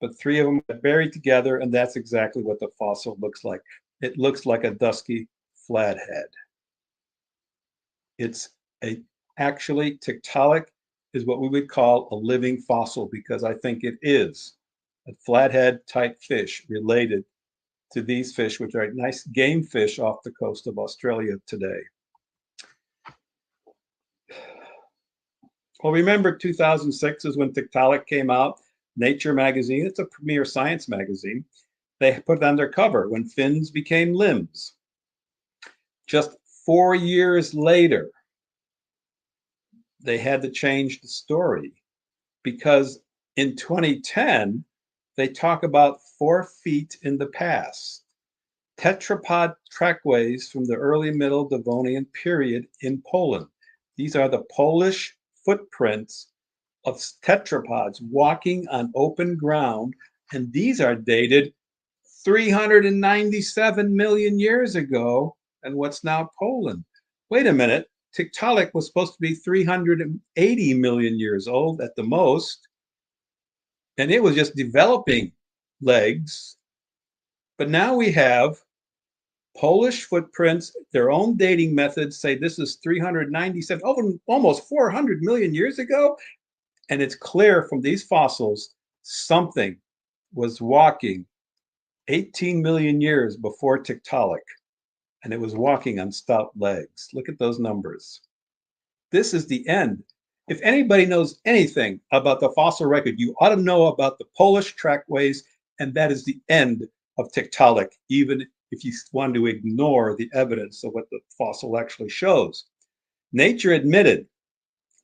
but 3 of them got buried together, and that's exactly what the fossil looks like. It looks like a dusky flathead. It's actually Tiktaalik is what we would call a living fossil, because I think it is a flathead type fish related to these fish, which are nice game fish off the coast of Australia today. Well, remember 2006 is when Tiktaalik came out, Nature magazine. It's a premier science magazine. They put it on their cover when fins became limbs. Just 4 years later, they had to change the story, because in 2010, they talk about 4 feet in the past. Tetrapod trackways from the early Middle Devonian period in Poland. These are the Polish footprints of tetrapods walking on open ground, and these are dated 397 million years ago, and what's now Poland. Wait a minute, Tiktaalik was supposed to be 380 million years old at the most, and it was just developing legs. But now we have Polish footprints, their own dating methods say this is 397, almost 400 million years ago. And it's clear from these fossils, something was walking 18 million years before Tiktaalik, and it was walking on stout legs. Look at those numbers. This is the end. If anybody knows anything about the fossil record, you ought to know about the Polish trackways, and that is the end of Tiktaalik, even if you want to ignore the evidence of what the fossil actually shows. Nature admitted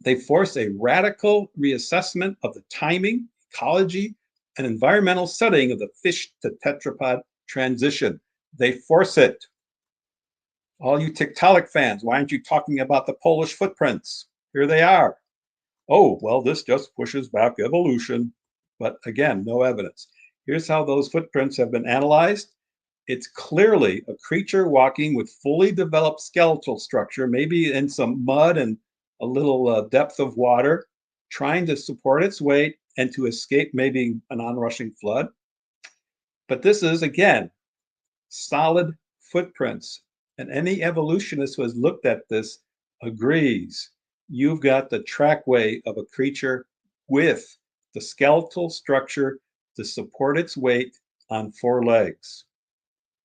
they force a radical reassessment of the timing, ecology, and environmental setting of the fish to tetrapod transition. They force it. All you Tiktaalik fans, why aren't you talking about the Polish footprints? Here they are. Oh, well, this just pushes back evolution. But again, no evidence. Here's how those footprints have been analyzed. It's clearly a creature walking with fully developed skeletal structure, maybe in some mud and a little depth of water, trying to support its weight and to escape maybe an onrushing flood. But this is, again, solid footprints. And any evolutionist who has looked at this agrees. You've got the trackway of a creature with the skeletal structure to support its weight on 4 legs.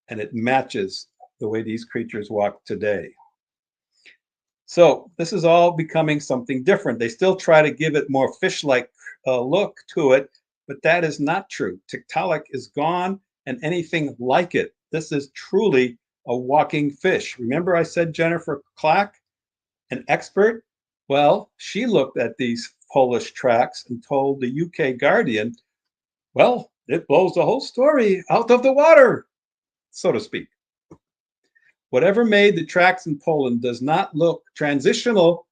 And it matches the way these creatures walk today. So this is all becoming something different. They still try to give it more fish-like look to it, but that is not true. Tiktaalik is gone, and anything like it. This is truly a walking fish. Remember I said Jennifer Clack, an expert? Well, she looked at these Polish tracks and told the UK Guardian, well, it blows the whole story out of the water, so to speak. Whatever made the tracks in Poland does not look transitional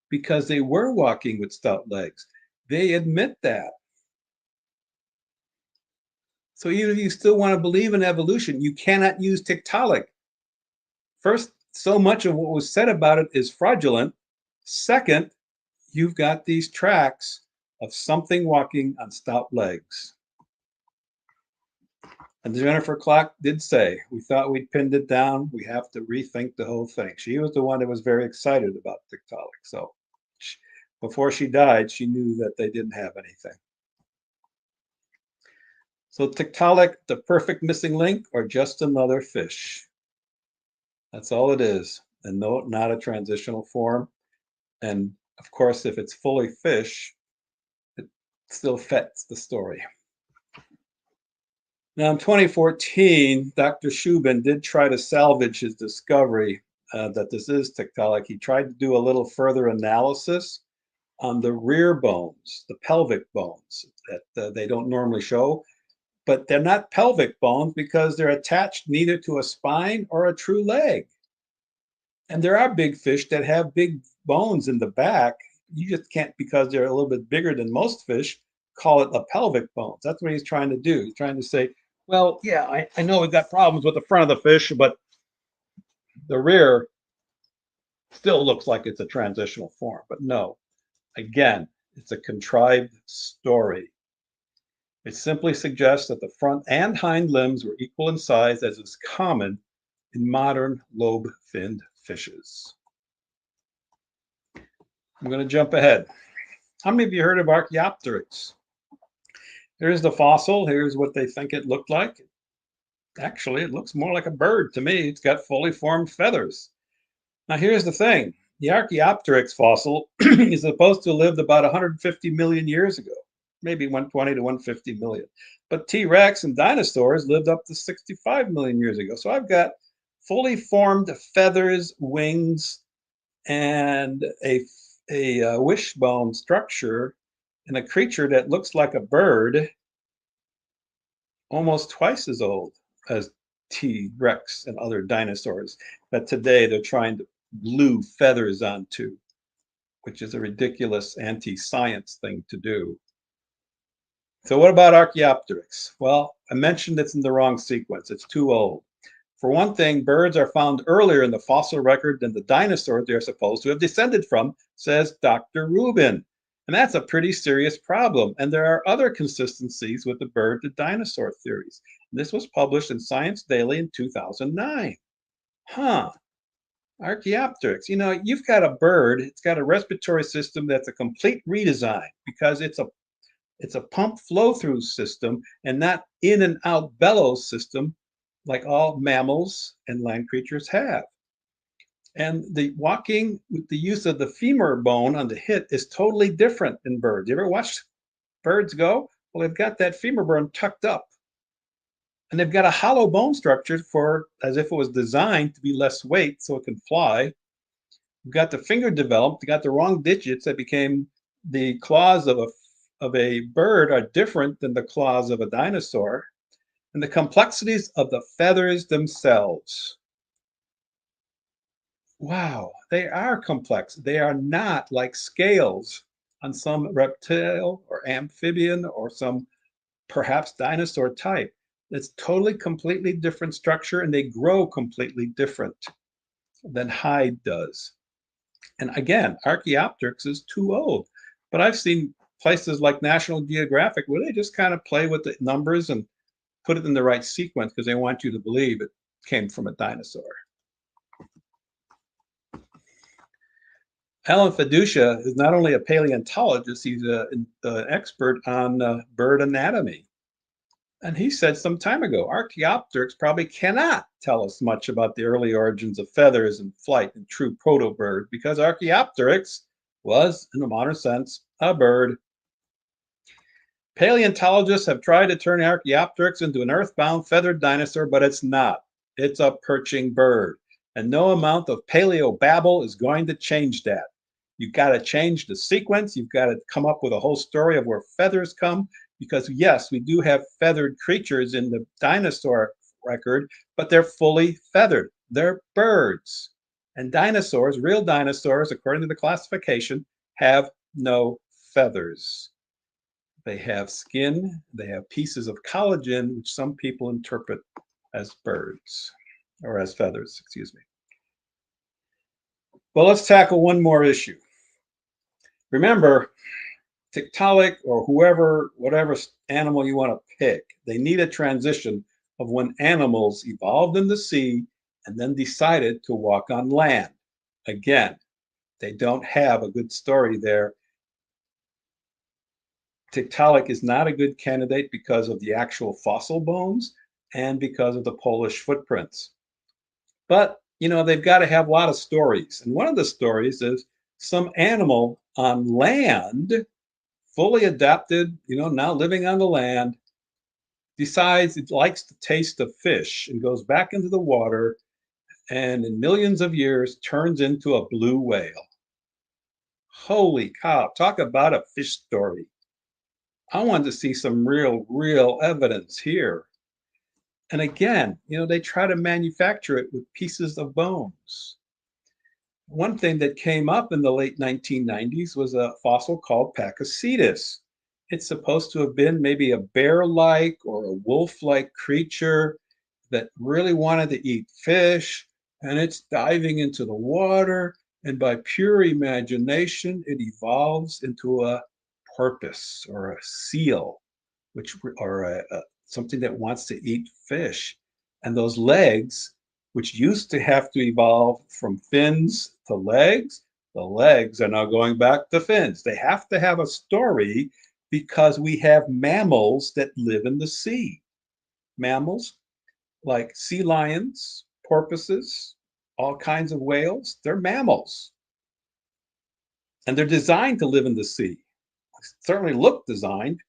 because they were walking with stout legs. They admit that. So even if you still want to believe in evolution, you cannot use Tiktaalik. First, so much of what was said about it is fraudulent. Second, you've got these tracks of something walking on stout legs. And Jennifer Clack did say, we thought we'd pinned it down. We have to rethink the whole thing. She was the one that was very excited about Tiktaalik. So before she died, she knew that they didn't have anything. So Tiktaalik, the perfect missing link, or just another fish? That's all it is. And no, not a transitional form. And of course, if it's fully fish, it still fits the story. Now, in 2014, Dr. Shubin did try to salvage his discovery that this is Tiktaalik. He tried to do a little further analysis on the rear bones, the pelvic bones that they don't normally show, but they're not pelvic bones because they're attached neither to a spine or a true leg. And there are big fish that have big bones in the back. You just can't, because they're a little bit bigger than most fish, call it the pelvic bones. That's what he's trying to do. He's trying to say, well, yeah, I know we've got problems with the front of the fish, but the rear still looks like it's a transitional form. But no, again, it's a contrived story. It simply suggests that the front and hind limbs were equal in size, as is common in modern lobe-finned fishes. I'm going to jump ahead. How many of you heard of Archaeopteryx? Here's the fossil. Here's what they think it looked like. Actually, it looks more like a bird to me. It's got fully formed feathers. Now, here's the thing. The Archaeopteryx fossil is supposed to have lived about 150 million years ago, maybe 120 to 150 million. But T-Rex and dinosaurs lived up to 65 million years ago. So I've got fully formed feathers, wings, and a wishbone structure in a creature that looks like a bird, almost twice as old as T-Rex and other dinosaurs that today they're trying to glue feathers onto, which is a ridiculous anti-science thing to do. So what about Archaeopteryx? Well, I mentioned it's in the wrong sequence. It's too old. For one thing, birds are found earlier in the fossil record than the dinosaurs they're supposed to have descended from, says Dr. Rubin. And that's a pretty serious problem. And there are other consistencies with the bird to dinosaur theories. This was published in Science Daily in 2009. Archaeopteryx, you know, you've got a bird, it's got a respiratory system that's a complete redesign because it's a pump flow-through system and not in and out bellows system like all mammals and land creatures have. And the walking with the use of the femur bone on the hip is totally different in birds. You ever watch birds go? Well, they've got that femur bone tucked up. And they've got a hollow bone structure for as if it was designed to be less weight so it can fly. You've got the finger developed, you got the wrong digits that became the claws of a bird are different than the claws of a dinosaur. And the complexities of the feathers themselves. Wow, they are complex. They are not like scales on some reptile or amphibian or some perhaps dinosaur type. It's totally, completely different structure, and they grow completely different than hide does. And again, Archaeopteryx is too old. But I've seen places like National Geographic where they just kind of play with the numbers and put it in the right sequence because they want you to believe it came from a dinosaur. Alan Fiducia is not only a paleontologist, he's an expert on bird anatomy. And he said some time ago, Archaeopteryx probably cannot tell us much about the early origins of feathers and flight and true proto-bird because Archaeopteryx was, in a modern sense, a bird. Paleontologists have tried to turn Archaeopteryx into an earthbound feathered dinosaur, but it's not. It's a perching bird. And no amount of paleobabble is going to change that. You've got to change the sequence. You've got to come up with a whole story of where feathers come. Because yes, we do have feathered creatures in the dinosaur record, but they're fully feathered. They're birds. And dinosaurs, real dinosaurs, according to the classification, have no feathers. They have skin, they have pieces of collagen, which some people interpret as birds, or as feathers, excuse me. Well, let's tackle one more issue. Remember, Tiktaalik or whoever, whatever animal you want to pick, they need a transition of when animals evolved in the sea and then decided to walk on land. Again, they don't have a good story there. Tiktaalik is not a good candidate because of the actual fossil bones and because of the Polish footprints. But, you know, they've got to have a lot of stories. And one of the stories is some animal on land, fully adapted, you know, now living on the land, decides it likes the taste of fish and goes back into the water and in millions of years turns into a blue whale. Holy cow, talk about a fish story. I wanted to see some real evidence here. And again, you know, they try to manufacture it with pieces of bones. One thing that came up in the late 1990s was a fossil called Pakicetus. It's supposed to have been maybe a bear-like or a wolf-like creature that really wanted to eat fish, and it's diving into the water, and by pure imagination, it evolves into a porpoise or a seal, something that wants to eat fish. And those legs, which used to have to evolve from fins to legs, the legs are now going back to fins. They have to have a story because we have mammals that live in the sea. Mammals like sea lions, porpoises, all kinds of whales, they're mammals. And they're designed to live in the sea. Certainly look designed,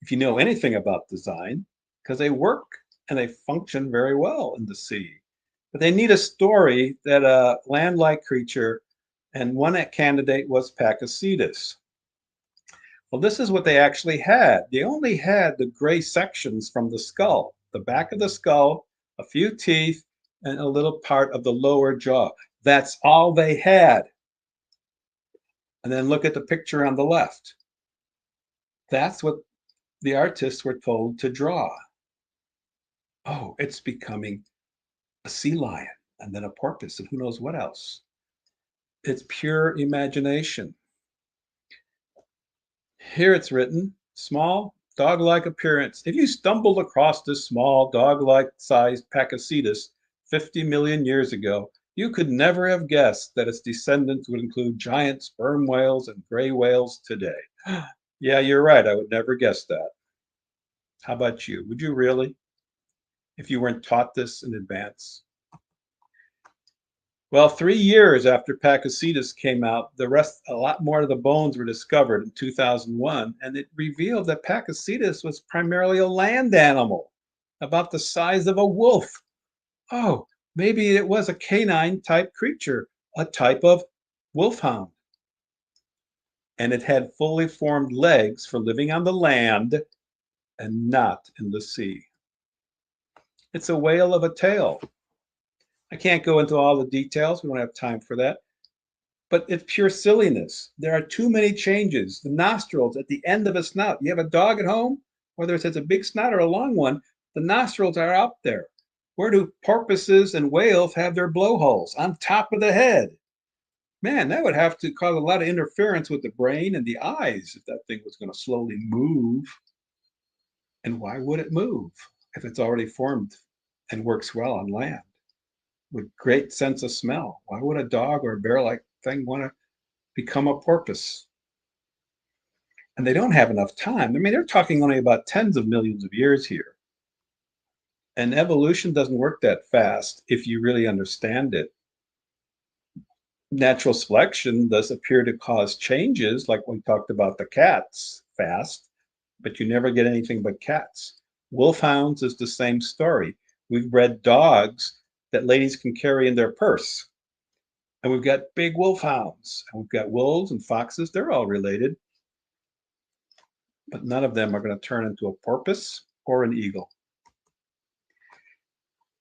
if you know anything about design, because they work and they function very well in the sea. But they need a story that a land-like creature, and one candidate was Pakicetus. Well, this is what they actually had. They only had the gray sections from the skull, the back of the skull, a few teeth, and a little part of the lower jaw. That's all they had. And then look at the picture on the left. That's what the artists were told to draw. Oh, it's becoming a sea lion and then a porpoise and who knows what else. It's pure imagination. Here it's written, small, dog-like appearance. If you stumbled across this small, dog-like sized Pakicetus 50 million years ago, you could never have guessed that its descendants would include giant sperm whales and gray whales today. Yeah, you're right. I would never guess that. How about you? Would you really? If you weren't taught this in advance? Well, 3 years after Pakicetus came out, a lot more of the bones were discovered in 2001, and it revealed that Pakicetus was primarily a land animal, about the size of a wolf. Oh, maybe it was a canine type creature, a type of wolfhound. And it had fully formed legs for living on the land and not in the sea. It's a whale of a tail. I can't go into all the details. We don't have time for that. But it's pure silliness. There are too many changes. The nostrils at the end of a snout. You have a dog at home, whether it has a big snout or a long one, the nostrils are up there. Where do porpoises and whales have their blowholes? On top of the head. Man, that would have to cause a lot of interference with the brain and the eyes if that thing was going to slowly move. And why would it move if it's already formed and works well on land? With great sense of smell. Why would a dog or a bear-like thing want to become a porpoise? And they don't have enough time. I mean, they're talking only about tens of millions of years here. And evolution doesn't work that fast if you really understand it. Natural selection does appear to cause changes, like we talked about the cats, fast, but you never get anything but cats. Wolfhounds is the same story. We've bred dogs that ladies can carry in their purse. And we've got big wolfhounds. And we've got wolves and foxes. They're all related. But none of them are going to turn into a porpoise or an eagle.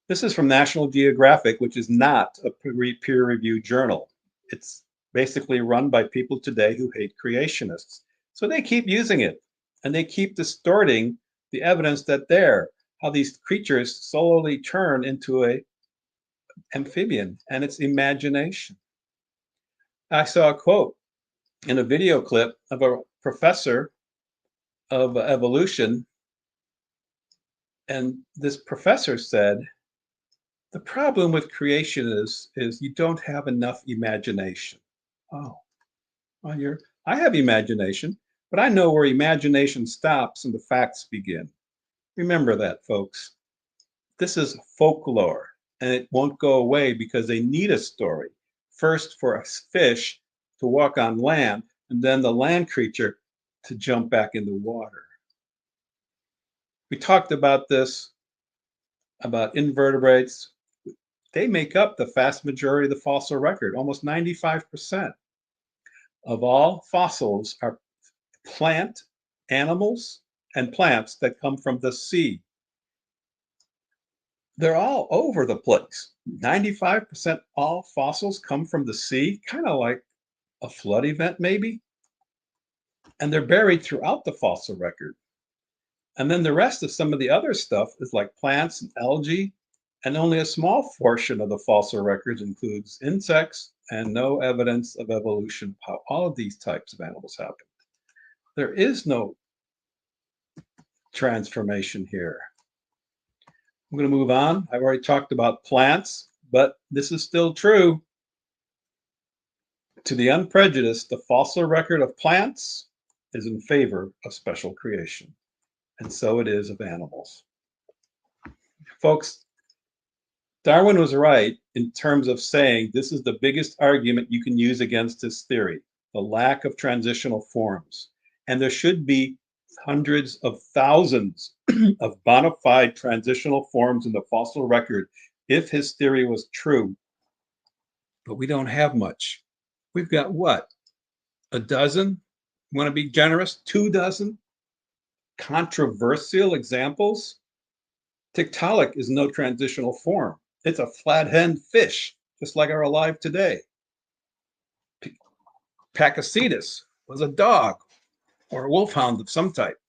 This is from National Geographic, which is not a peer-reviewed journal. It's basically run by people today who hate creationists. So they keep using it. And they keep distorting the evidence that how these creatures slowly turn into a amphibian, and it's imagination. I saw a quote in a video clip of a professor of evolution, and this professor said, the problem with creationists is you don't have enough imagination. Oh, well, I have imagination, but I know where imagination stops and the facts begin. Remember that, folks. This is folklore. And it won't go away because they need a story. First for a fish to walk on land, and then the land creature to jump back in the water. We talked about this, about invertebrates. They make up the vast majority of the fossil record. Almost 95% of all fossils are plant animals and plants that come from the sea. They're all over the place. 95% all fossils come from the sea, kind of like a flood event, maybe. And they're buried throughout the fossil record. And then the rest of some of the other stuff is like plants and algae, and only a small portion of the fossil records includes insects and no evidence of evolution, how all of these types of animals happen. There is no transformation here. I'm going to move on. I've already talked about plants, but this is still true. To the unprejudiced, the fossil record of plants is in favor of special creation, and so it is of animals. Folks, Darwin was right in terms of saying this is the biggest argument you can use against his theory, the lack of transitional forms. And there should be hundreds of thousands of bona fide transitional forms in the fossil record if his theory was true. But we don't have much. We've got what? A dozen? Want to be generous? 2 dozen? Controversial examples? Tiktaalik is no transitional form. It's a flat-head fish, just like are alive today. Pakicetus was a dog or a wolfhound of some type.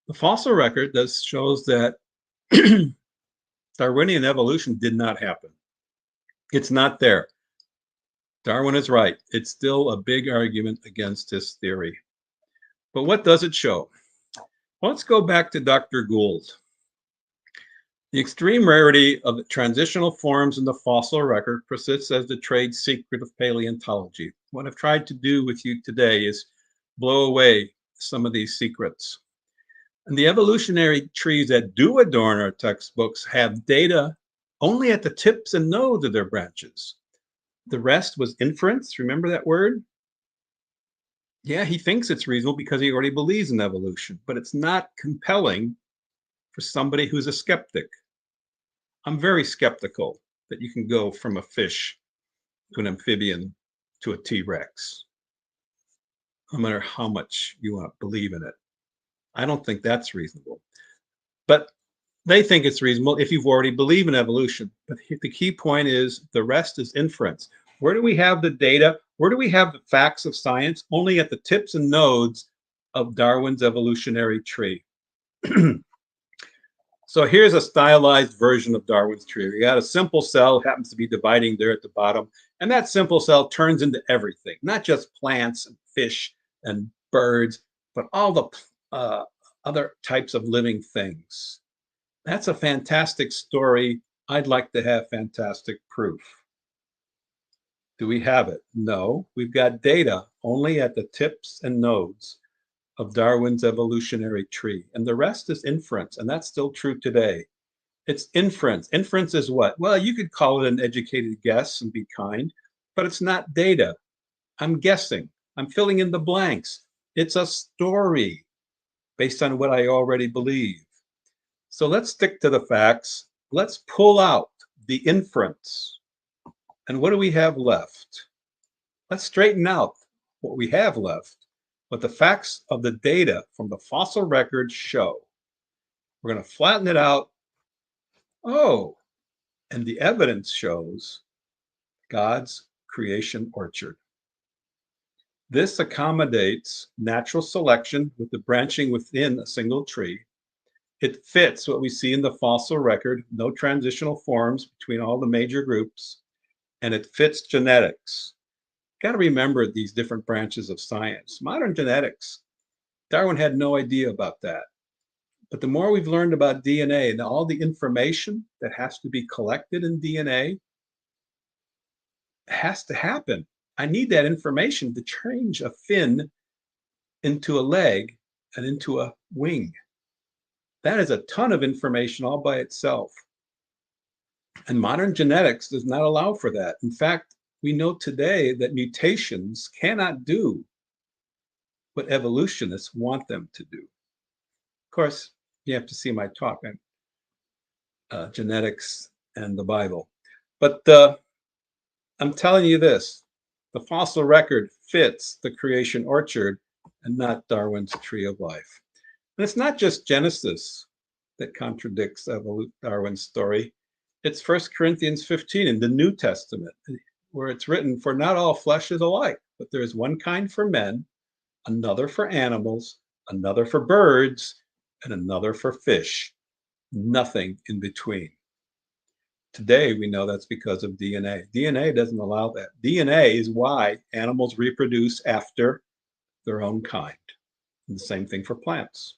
The fossil record shows that Darwinian evolution did not happen. It's not there. Darwin is right. It's still a big argument against his theory. But what does it show? Well, let's go back to Dr. Gould. The extreme rarity of the transitional forms in the fossil record persists as the trade secret of paleontology. What I've tried to do with you today is blow away some of these secrets. And the evolutionary trees that do adorn our textbooks have data only at the tips and nodes of their branches. The rest was inference. Remember that word? Yeah, he thinks it's reasonable because he already believes in evolution, but it's not compelling for somebody who's a skeptic. I'm very skeptical that you can go from a fish to an amphibian to a T-Rex, no matter how much you want to believe in it. I don't think that's reasonable. But they think it's reasonable if you've already believed in evolution. But the key point is the rest is inference. Where do we have the data? Where do we have the facts of science? Only at the tips and nodes of Darwin's evolutionary tree. So here's a stylized version of Darwin's tree. We got a simple cell, happens to be dividing there at the bottom, and that simple cell turns into everything, not just plants and fish and birds, but all the other types of living things. That's a fantastic story. I'd like to have fantastic proof. Do we have it? No, we've got data only at the tips and nodes of Darwin's evolutionary tree, and the rest is inference, and that's still true today. It's inference. Inference is what? Well, you could call it an educated guess and be kind, but it's not data. I'm guessing. I'm filling in the blanks. It's a story based on what I already believe. So let's stick to the facts. Let's pull out the inference. And what do we have left? Let's straighten out what we have left. What the facts of the data from the fossil record show. We're going to flatten it out. Oh, and the evidence shows God's creation orchard. This accommodates natural selection with the branching within a single tree. It fits what we see in the fossil record, no transitional forms between all the major groups, and it fits genetics. Got to remember these different branches of science. Modern genetics, Darwin had no idea about that. But the more we've learned about DNA and all the information that has to be collected in DNA has to happen. I need that information to change a fin into a leg and into a wing. That is a ton of information all by itself. And modern genetics does not allow for that. In fact, we know today that mutations cannot do what evolutionists want them to do. Of course, you have to see my talk on genetics and the Bible. But I'm telling you this, the fossil record fits the creation orchard and not Darwin's tree of life. And it's not just Genesis that contradicts Darwin's story. It's 1 Corinthians 15 in the New Testament, where it's written, "For not all flesh is alike, but there is one kind for men, another for animals, another for birds, and another for fish. Nothing in between. Today, we know that's because of DNA. DNA doesn't allow that. DNA is why animals reproduce after their own kind. And the same thing for plants.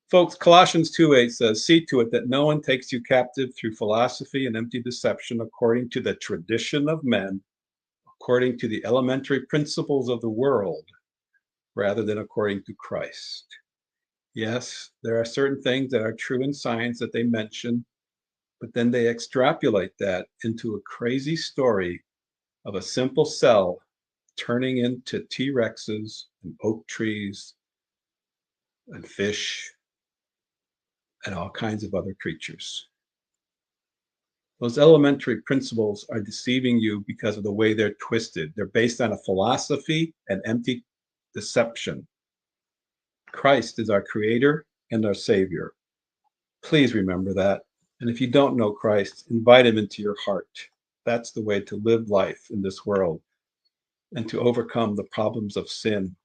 Folks, Colossians 2:8 says, see to it that no one takes you captive through philosophy and empty deception according to the tradition of men, according to the elementary principles of the world, rather than according to Christ. Yes, there are certain things that are true in science that they mention, but then they extrapolate that into a crazy story of a simple cell turning into T-Rexes and oak trees and fish and all kinds of other creatures. Those elementary principles are deceiving you because of the way they're twisted. They're based on a philosophy and empty deception. Christ is our creator and our savior. Please remember that. And if you don't know Christ, invite him into your heart. That's the way to live life in this world and to overcome the problems of sin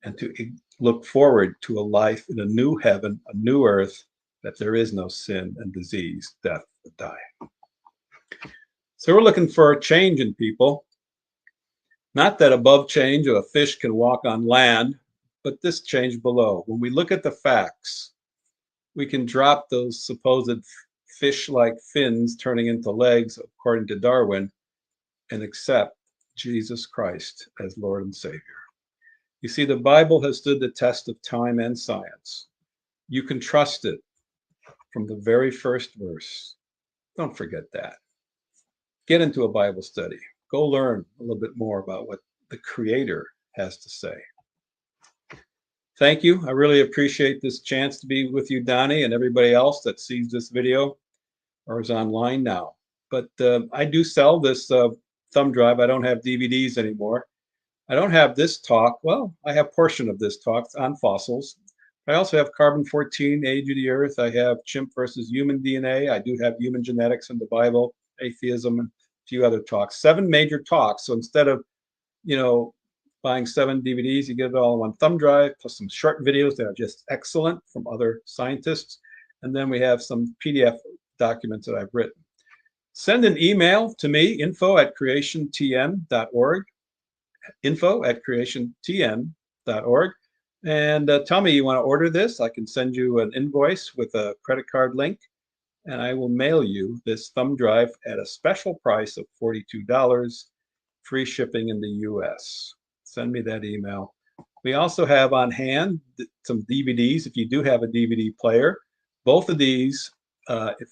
and to look forward to a life in a new heaven, a new earth, that there is no sin and disease, death, or die. So we're looking for a change in people. Not that above change or a fish can walk on land, but this change below. When we look at the facts, we can drop those supposed fish-like fins turning into legs, according to Darwin, and accept Jesus Christ as Lord and Savior. You see, the Bible has stood the test of time and science. You can trust it from the very first verse. Don't forget that. Get into a Bible study. Go learn a little bit more about what the Creator has to say. Thank you. I really appreciate this chance to be with you, Donny, and everybody else that sees this video or is online now. But I do sell this thumb drive. I don't have DVDs anymore. I don't have this talk. Well, I have a portion of this talk on fossils. I also have carbon-14, age of the earth. I have chimp versus human DNA. I do have human genetics in the Bible, atheism, and a few other talks. 7 major talks. So instead of, buying 7 DVDs, you get it all on one thumb drive, plus some short videos that are just excellent from other scientists. And then we have some PDF documents that I've written. Send an email to me, info@creationtn.org, info@creationtn.org. And tell me you want to order this. I can send you an invoice with a credit card link, and I will mail you this thumb drive at a special price of $42, free shipping in the US. Send me that email. We also have on hand some DVDs if you do have a DVD player. Both of these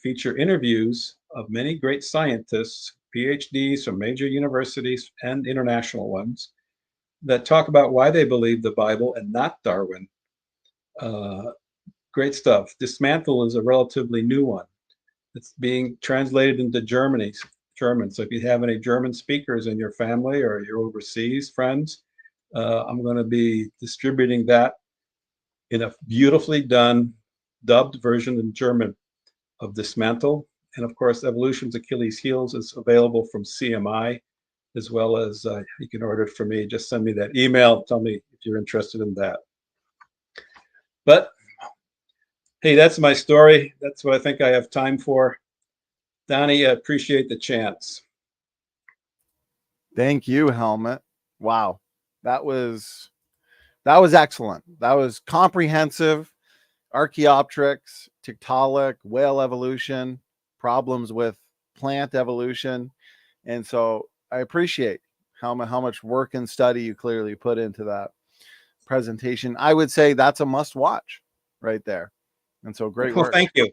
feature interviews of many great scientists, PhDs from major universities and international ones, that talk about why they believe the Bible and not Darwin. Great stuff. Dismantle is a relatively new one. It's being translated into German. So if you have any German speakers in your family or your overseas friends, I'm going to be distributing that in a beautifully done, dubbed version in German of Dismantle. And of course, Evolution's Achilles Heels is available from CMI, as well as you can order it from me. Just send me that email. Tell me if you're interested in that. But hey, that's my story. That's what I think I have time for. Donny, I appreciate the chance. Thank you, Helmut. Wow. That was excellent. That was comprehensive. Archaeopteryx, Tiktaalik, whale evolution, problems with plant evolution. And so I appreciate how much work and study you clearly put into that presentation. I would say that's a must watch right there. And so great work. Well, thank you.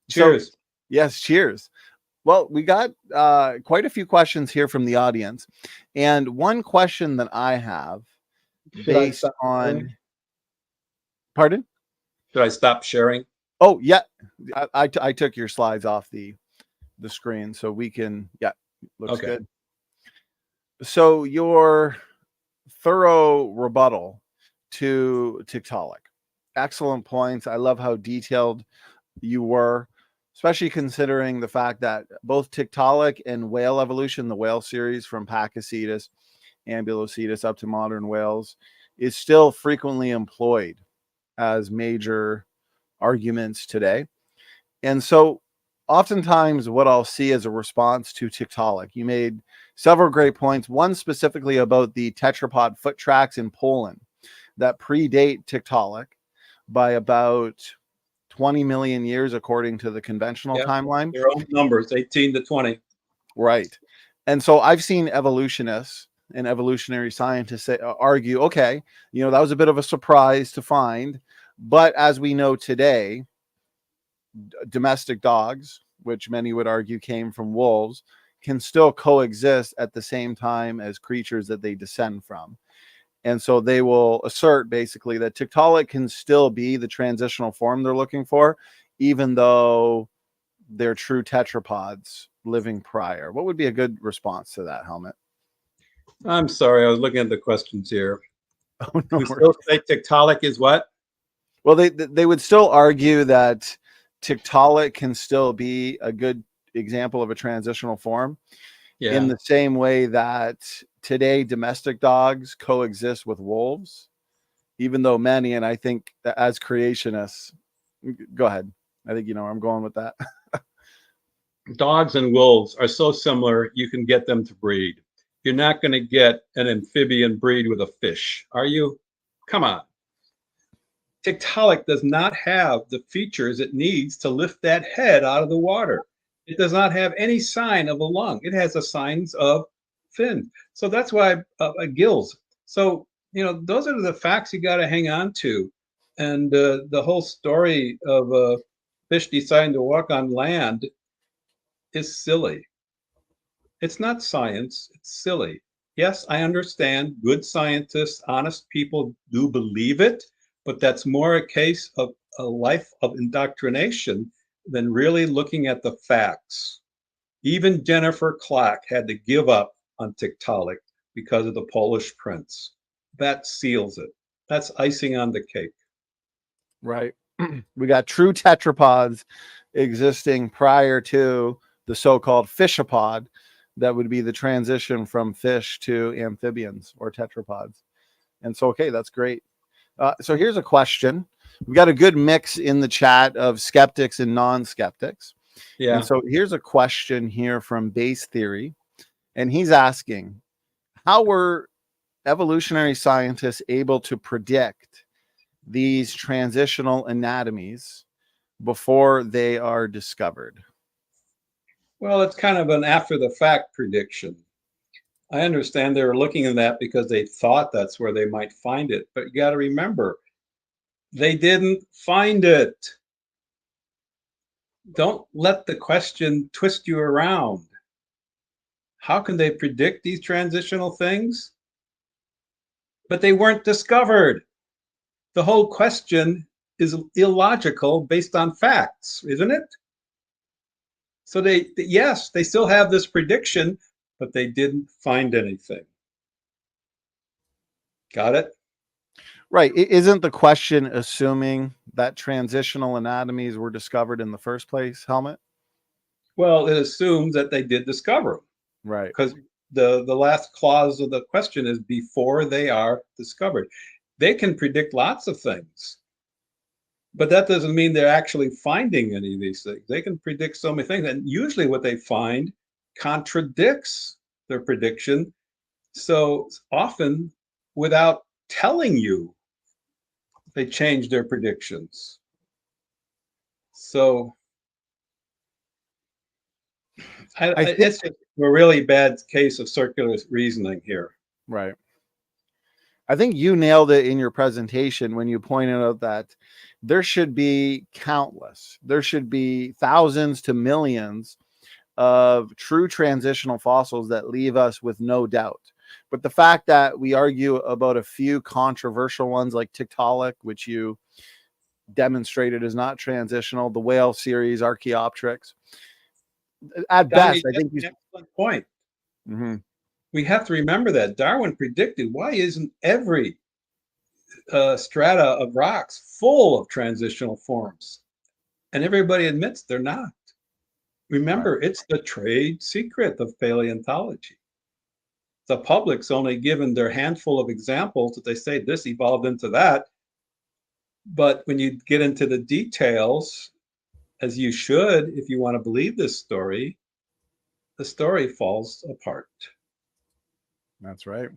Cheers. So, yes, cheers. Well, we got quite a few questions here from the audience. And one question that I have based on... Pardon? Should I stop sharing? Oh, yeah. I took your slides off the screen so we can... Yeah, looks okay. Good. So your thorough rebuttal to Tiktaalik. Excellent points. I love how detailed you were, especially considering the fact that both Tiktaalik and whale evolution, the whale series from Pakicetus, Ambulocetus up to modern whales, is still frequently employed as major arguments today. And so oftentimes what I'll see as a response to Tiktaalik, you made several great points, one specifically about the tetrapod foot tracks in Poland that predate Tiktaalik by about 20 million years according to the conventional timeline. Their own numbers, 18 to 20. Right. And so I've seen evolutionists and evolutionary scientists argue, okay, that was a bit of a surprise to find, but as we know today, domestic dogs, which many would argue came from wolves, can still coexist at the same time as creatures that they descend from. And so they will assert basically that Tiktaalik can still be the transitional form they're looking for, even though they're true tetrapods living prior. What would be a good response to that, Helmut? I'm sorry, I was looking at the questions here. Oh, no, we still say Tiktaalik is what? Well, they would still argue that Tiktaalik can still be a good example of a transitional form, in the same way that today domestic dogs coexist with wolves, even though many, and I think that as creationists, go ahead. I think where I'm going with that. Dogs and wolves are so similar, you can get them to breed. You're not going to get an amphibian breed with a fish, are you? Come on. Tiktaalik does not have the features it needs to lift that head out of the water. It does not have any sign of a lung. It has the signs of fin. So that's why gills. So, those are the facts you got to hang on to. And the whole story of a fish deciding to walk on land is silly. It's not science. It's silly. Yes, I understand good scientists, honest people do believe it, but that's more a case of a life of indoctrination than really looking at the facts. Even Jennifer Clack had to give up on Tiktaalik because of the Polish prince. That seals it. That's icing on the cake. Right. We got true tetrapods existing prior to the so-called fishapod that would be the transition from fish to amphibians or tetrapods. And so, okay, that's great. So here's a question. We've got a good mix in the chat of skeptics and non-skeptics. Yeah. And so here's a question here from Base Theory. And he's asking, how were evolutionary scientists able to predict these transitional anatomies before they are discovered? Well, it's kind of an after the fact prediction. I understand they were looking at that because they thought that's where they might find it. But you got to remember, they didn't find it. Don't let the question twist you around. How can they predict these transitional things? But they weren't discovered. The whole question is illogical based on facts, isn't it? So yes, they still have this prediction, but they didn't find anything. Got it? Right. Isn't the question assuming that transitional anatomies were discovered in the first place, Helmut? Well, it assumes that they did discover them. Right. Because the last clause of the question is before they are discovered. They can predict lots of things, but that doesn't mean they're actually finding any of these things. They can predict so many things, and usually what they find contradicts their prediction. So often, without telling you, they change their predictions. So it's just a really bad case of circular reasoning here. Right. I think you nailed it in your presentation when you pointed out that there should be there should be thousands to millions of true transitional fossils that leave us with no doubt. But the fact that we argue about a few controversial ones like Tiktaalik, which you demonstrated is not transitional, the whale series, Archaeopteryx, at best, I think an excellent point. Mm-hmm. We have to remember that Darwin predicted, why isn't every strata of rocks full of transitional forms? And everybody admits they're not. Remember, It's the trade secret of paleontology. the public's only given their handful of examples that they say this evolved into that. But when you get into the details, as you should, if you want to believe this story, the story falls apart. That's right.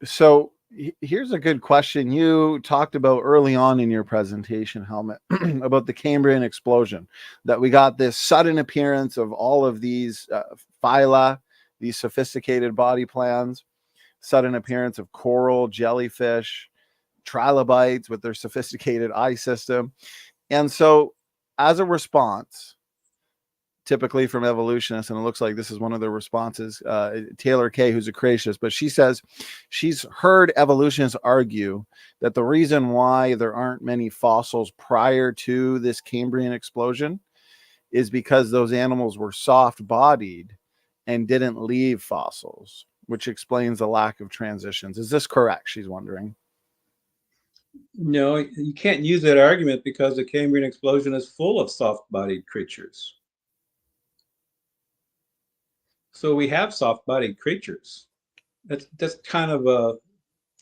So here's a good question. You talked about early on in your presentation, Helmut, about the Cambrian explosion, that we got this sudden appearance of all of these phyla, these sophisticated body plans, sudden appearance of coral, jellyfish, trilobites with their sophisticated eye system. And so as a response, typically from evolutionists, and it looks like this is one of their responses, Taylor Kay, who's a creationist, but she says she's heard evolutionists argue that the reason why there aren't many fossils prior to this Cambrian explosion is because those animals were soft-bodied and didn't leave fossils, which explains the lack of transitions. Is this correct? She's wondering. No, you can't use that argument because the Cambrian explosion is full of soft-bodied creatures. So we have soft-bodied creatures. That's kind of a,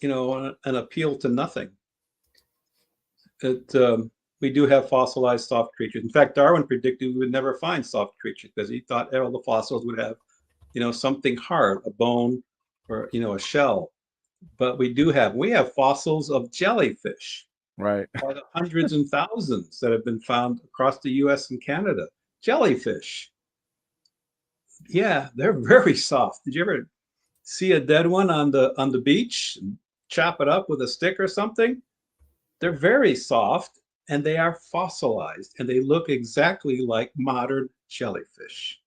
an appeal to nothing. We do have fossilized soft creatures. In fact, Darwin predicted we would never find soft creatures because he thought all the fossils would have, something hard, a bone or, a shell. But we have fossils of jellyfish. Right. By the hundreds and thousands that have been found across the US and Canada. Jellyfish. Yeah, they're very soft. Did you ever see a dead one on the beach and chop it up with a stick or something? They're very soft and they are fossilized and they look exactly like modern jellyfish.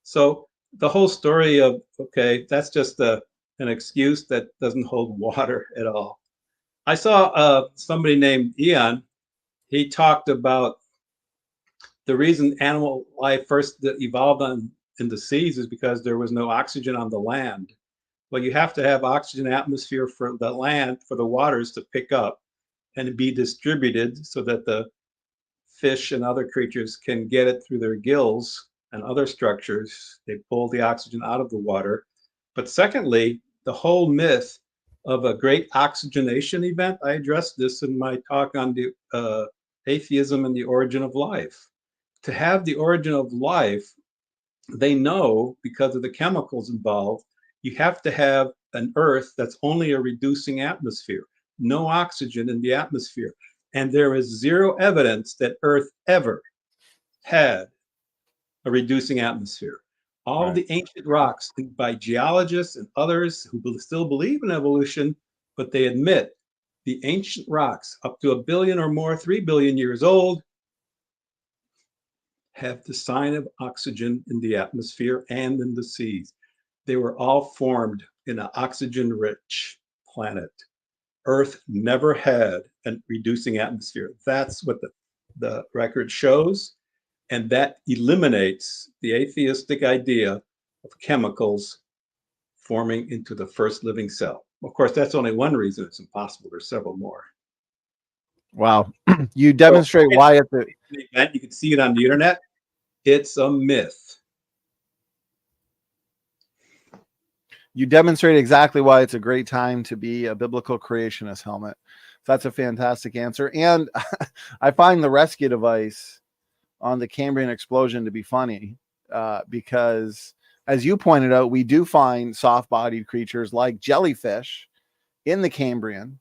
So the whole story of, okay, that's just an excuse that doesn't hold water at all. I saw somebody named Ian. He talked about the reason animal life first evolved in the seas is because there was no oxygen on the land. Well, you have to have oxygen atmosphere for the land, for the waters to pick up and be distributed so that the fish and other creatures can get it through their gills and other structures. They pull the oxygen out of the water. But secondly, the whole myth of a great oxygenation event, I addressed this in my talk on the atheism and the origin of life. To have the origin of life, they know because of the chemicals involved, you have to have an Earth that's only a reducing atmosphere, no oxygen in the atmosphere. And there is zero evidence that Earth ever had a reducing atmosphere. All Right. the ancient rocks by geologists and others who still believe in evolution, but they admit the ancient rocks up to 1 billion or more, 3 billion years old, have the sign of oxygen in the atmosphere and in the seas. They were all formed in an oxygen-rich planet. Earth never had a reducing atmosphere. That's what the record shows. And that eliminates the atheistic idea of chemicals forming into the first living cell. Of course, that's only one reason it's impossible. There's several more. Wow. You demonstrate why it's an event. You can see it on the internet. It's a myth. You demonstrate exactly why it's a great time to be a biblical creationist, Helmut. So that's a fantastic answer. And I find the rescue device on the Cambrian explosion to be funny because, as you pointed out, we do find soft-bodied creatures like jellyfish in the Cambrian,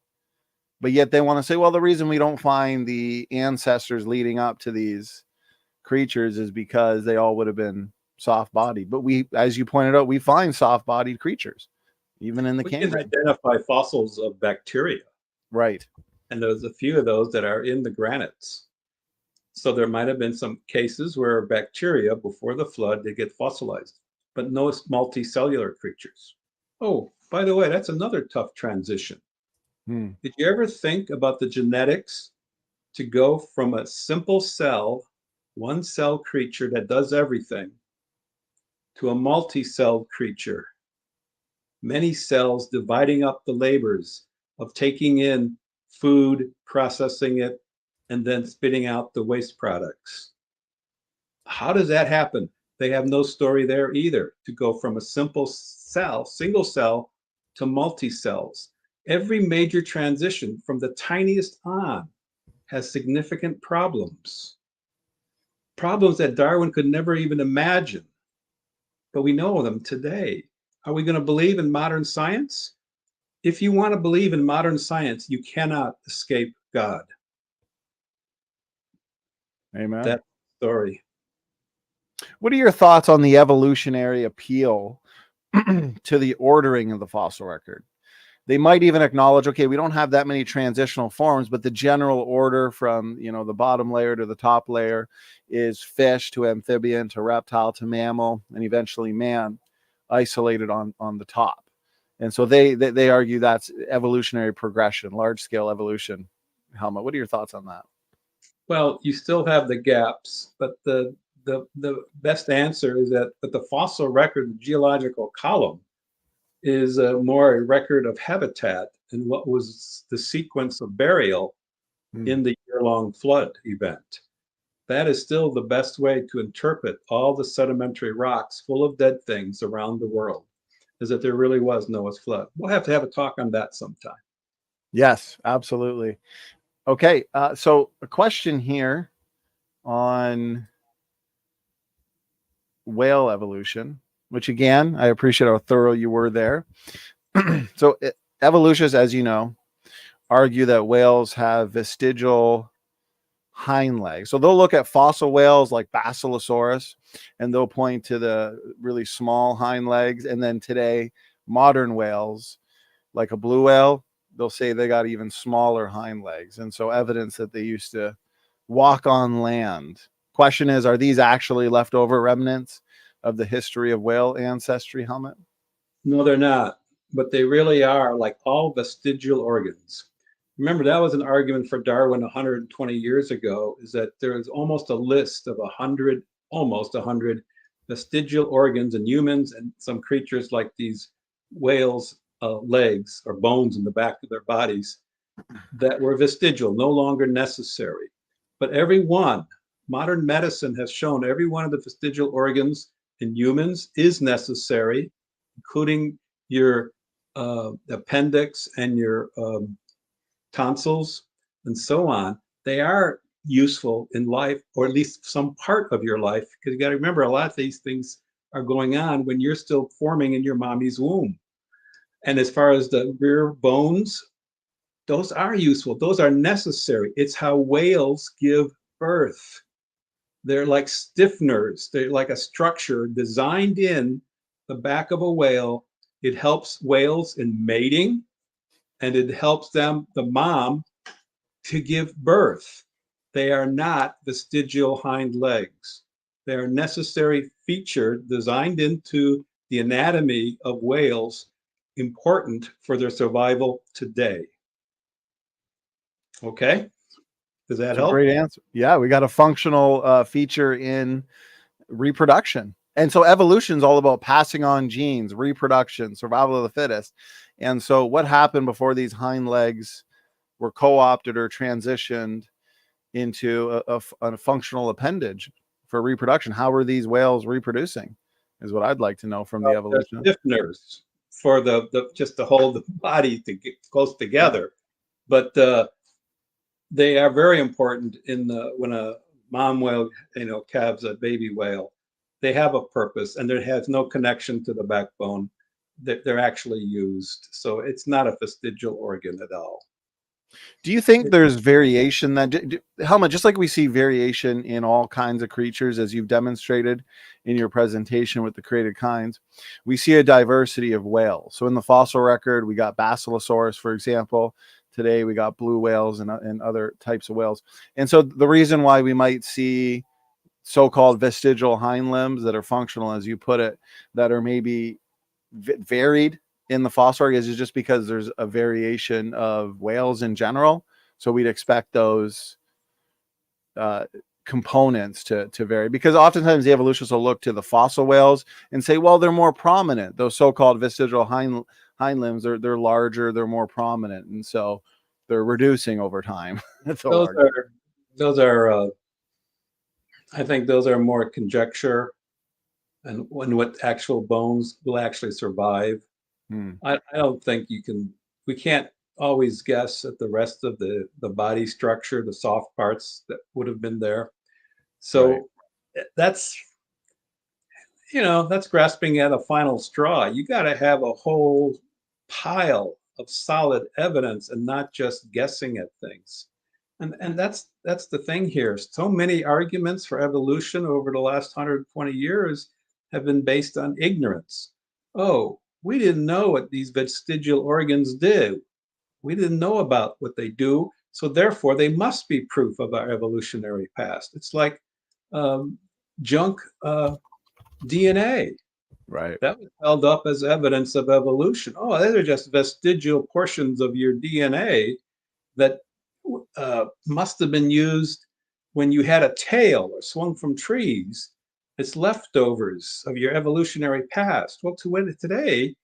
but yet they want to say, well, the reason we don't find the ancestors leading up to these creatures is because they all would have been soft-bodied. But we, as you pointed out, we find soft-bodied creatures even in the Cambrian. We can identify fossils of bacteria. Right. And there's a few of those that are in the granites. So there might have been some cases where bacteria before the flood, they get fossilized, but no multicellular creatures. Oh, by the way, that's another tough transition. Did you ever think about the genetics to go from a simple cell, one cell creature that does everything, to a multi-celled creature? Many cells dividing up the labors of taking in food, processing it, and then spitting out the waste products. How does that happen? They have no story there either, to go from a simple cell, single cell, to multi-cells. Every major transition from the tiniest on has significant problems. Problems that Darwin could never even imagine, but we know them today. Are we going to believe in modern science? If you want to believe in modern science, you cannot escape God. Amen. That story. What are your thoughts on the evolutionary appeal to the ordering of the fossil record? They might even acknowledge, okay, we don't have that many transitional forms, but the general order from, you know, the bottom layer to the top layer is fish to amphibian to reptile to mammal and eventually man, isolated on the top. And so they argue that's evolutionary progression, large scale evolution. Helmut, what are your thoughts on that? Well, you still have the gaps, but the best answer is that the fossil record, the geological column, is more a record of habitat and what was the sequence of burial in the year-long flood event. That is still the best way to interpret all the sedimentary rocks full of dead things around the world, is that there really was Noah's flood. We'll have to have a talk on that sometime. Yes, absolutely. Okay, so a question here on whale evolution, which again, I appreciate how thorough you were there. So evolutionists, as you know, argue that whales have vestigial hind legs. So they'll look at fossil whales like Basilosaurus and they'll point to the really small hind legs. And then today, modern whales like a blue whale, they'll say they got even smaller hind legs. And so evidence that they used to walk on land. Question is, are these actually leftover remnants of the history of whale ancestry, Helmut? No, they're not, but they really are like all vestigial organs. Remember, that was an argument for Darwin 120 years ago, is that there is almost a list of 100, almost 100 vestigial organs in humans and some creatures like these whales' legs or bones in the back of their bodies that were vestigial, no longer necessary. But every one, modern medicine has shown every one of the vestigial organs in humans is necessary, including your appendix and your tonsils and so on. They are useful in life, or at least some part of your life, because you got to remember a lot of these things are going on when you're still forming in your mommy's womb. And as far as the rear bones, those are useful. Those are necessary. It's how whales give birth. They're like stiffeners. They're like a structure designed in the back of a whale. It helps whales in mating, and it helps them, the mom, to give birth. They are not vestigial hind legs. They are a necessary feature designed into the anatomy of whales, important for their survival today. Okay? Does that help? Great answer. Yeah, we got a functional feature in reproduction. And so evolution is all about passing on genes, reproduction, survival of the fittest. And so what happened before these hind legs were co-opted or transitioned into a functional appendage for reproduction? How were these whales reproducing is what I'd like to know from the evolution. Stiffeners for the just to hold the body to get close together. But they are very important in when a mom whale, calves a baby whale. They have a purpose, and there has no connection to the backbone. They're actually used, so it's not a vestigial organ at all. Do you think there's variation that, Helmut, just like we see variation in all kinds of creatures, as you've demonstrated in your presentation with the created kinds, we see a diversity of whales. So in the fossil record, we got Basilosaurus, for example. Today, we got blue whales and other types of whales. And so the reason why we might see so-called vestigial hind limbs that are functional, as you put it, that are maybe varied in the fossil record is just because there's a variation of whales in general. So we'd expect those components to vary, because oftentimes the evolutionists will look to the fossil whales and say, well, they're more prominent. Those so-called vestigial hind limbs, they're larger, they're more prominent, and so they're reducing over time. Those are I think those are more conjecture and what actual bones will actually survive. I don't think we can't always guess at the rest of the body structure, the soft parts that would have been there. So that's, that's grasping at a final straw. You got to have a whole pile of solid evidence and not just guessing at things. And that's the thing here. So many arguments for evolution over the last 120 years have been based on ignorance. Oh, we didn't know what these vestigial organs do. We didn't know about what they do, so therefore they must be proof of our evolutionary past. It's like junk DNA. Right. That was held up as evidence of evolution. Oh, those are just vestigial portions of your DNA that must have been used when you had a tail or swung from trees. It's leftovers of your evolutionary past. Well, today,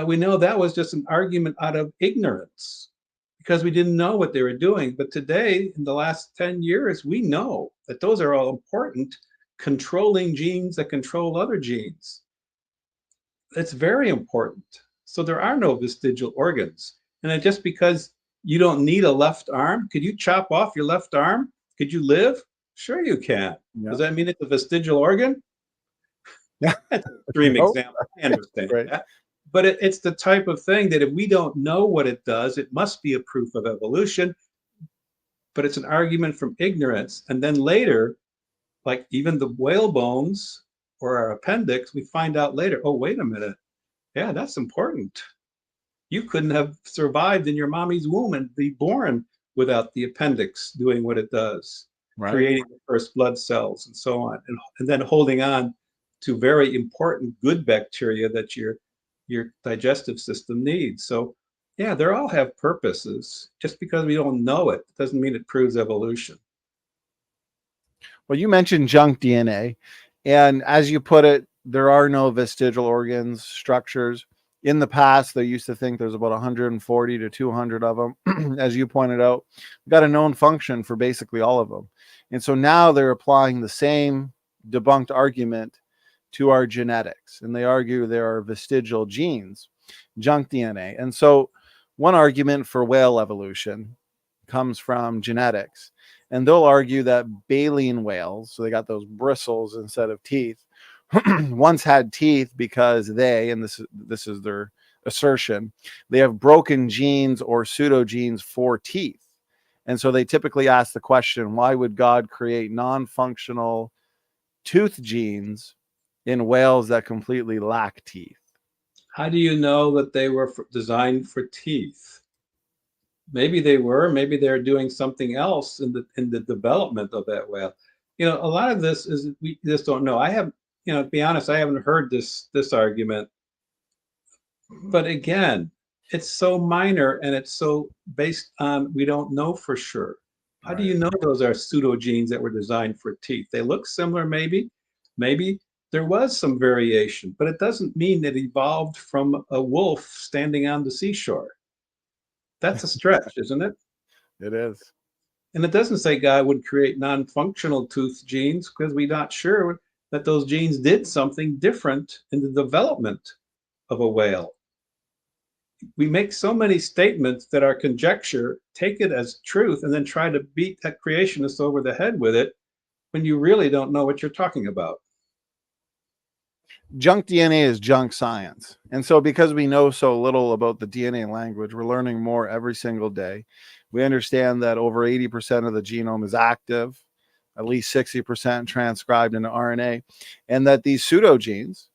we know that was just an argument out of ignorance because we didn't know what they were doing. But today, in the last 10 years, we know that those are all important controlling genes that control other genes. It's very important. So there are no vestigial organs. And just because you don't need a left arm, could you chop off your left arm? Could you live? Sure you can. Yeah. Does that mean it's a vestigial organ? Yeah. That's an extreme example. I understand that. But it's the type of thing that if we don't know what it does, it must be a proof of evolution. But it's an argument from ignorance. And then later, like even the whale bones or our appendix, we find out later, oh, wait a minute. Yeah, that's important. You couldn't have survived in your mommy's womb and be born without the appendix doing what it does, creating the first blood cells and so on, and then holding on to very important good bacteria that your digestive system needs. So yeah, they all have purposes. Just because we don't know it doesn't mean it proves evolution. Well, you mentioned junk DNA, and as you put it, there are no vestigial organs, structures. In the past, they used to think there's about 140 to 200 of them. As you pointed out, we've got a known function for basically all of them. And so now they're applying the same debunked argument to our genetics. And they argue there are vestigial genes, junk DNA. And so one argument for whale evolution comes from genetics. And they'll argue that baleen whales, so they got those bristles instead of teeth, once had teeth because and this is their assertion, they have broken genes or pseudogenes for teeth. And so they typically ask the question, why would God create non-functional tooth genes in whales that completely lack teeth? How do you know that they were designed for teeth? Maybe they were, maybe they're doing something else in the development of that whale. A lot of this is we just don't know. To be honest, I haven't heard this argument. But again, it's so minor and it's so based on we don't know for sure. How do you know those are pseudogenes that were designed for teeth? They look similar, maybe. Maybe there was some variation, but it doesn't mean it evolved from a wolf standing on the seashore. That's a stretch, isn't it? It is. And it doesn't say God would create non-functional tooth genes because we're not sure that those genes did something different in the development of a whale. We make so many statements that are conjecture, take it as truth, and then try to beat that creationist over the head with it when you really don't know what you're talking about. Junk DNA is junk science. And so because we know so little about the DNA language, we're learning more every single day. We understand that over 80% of the genome is active, at least 60% transcribed into RNA, and that these pseudogenes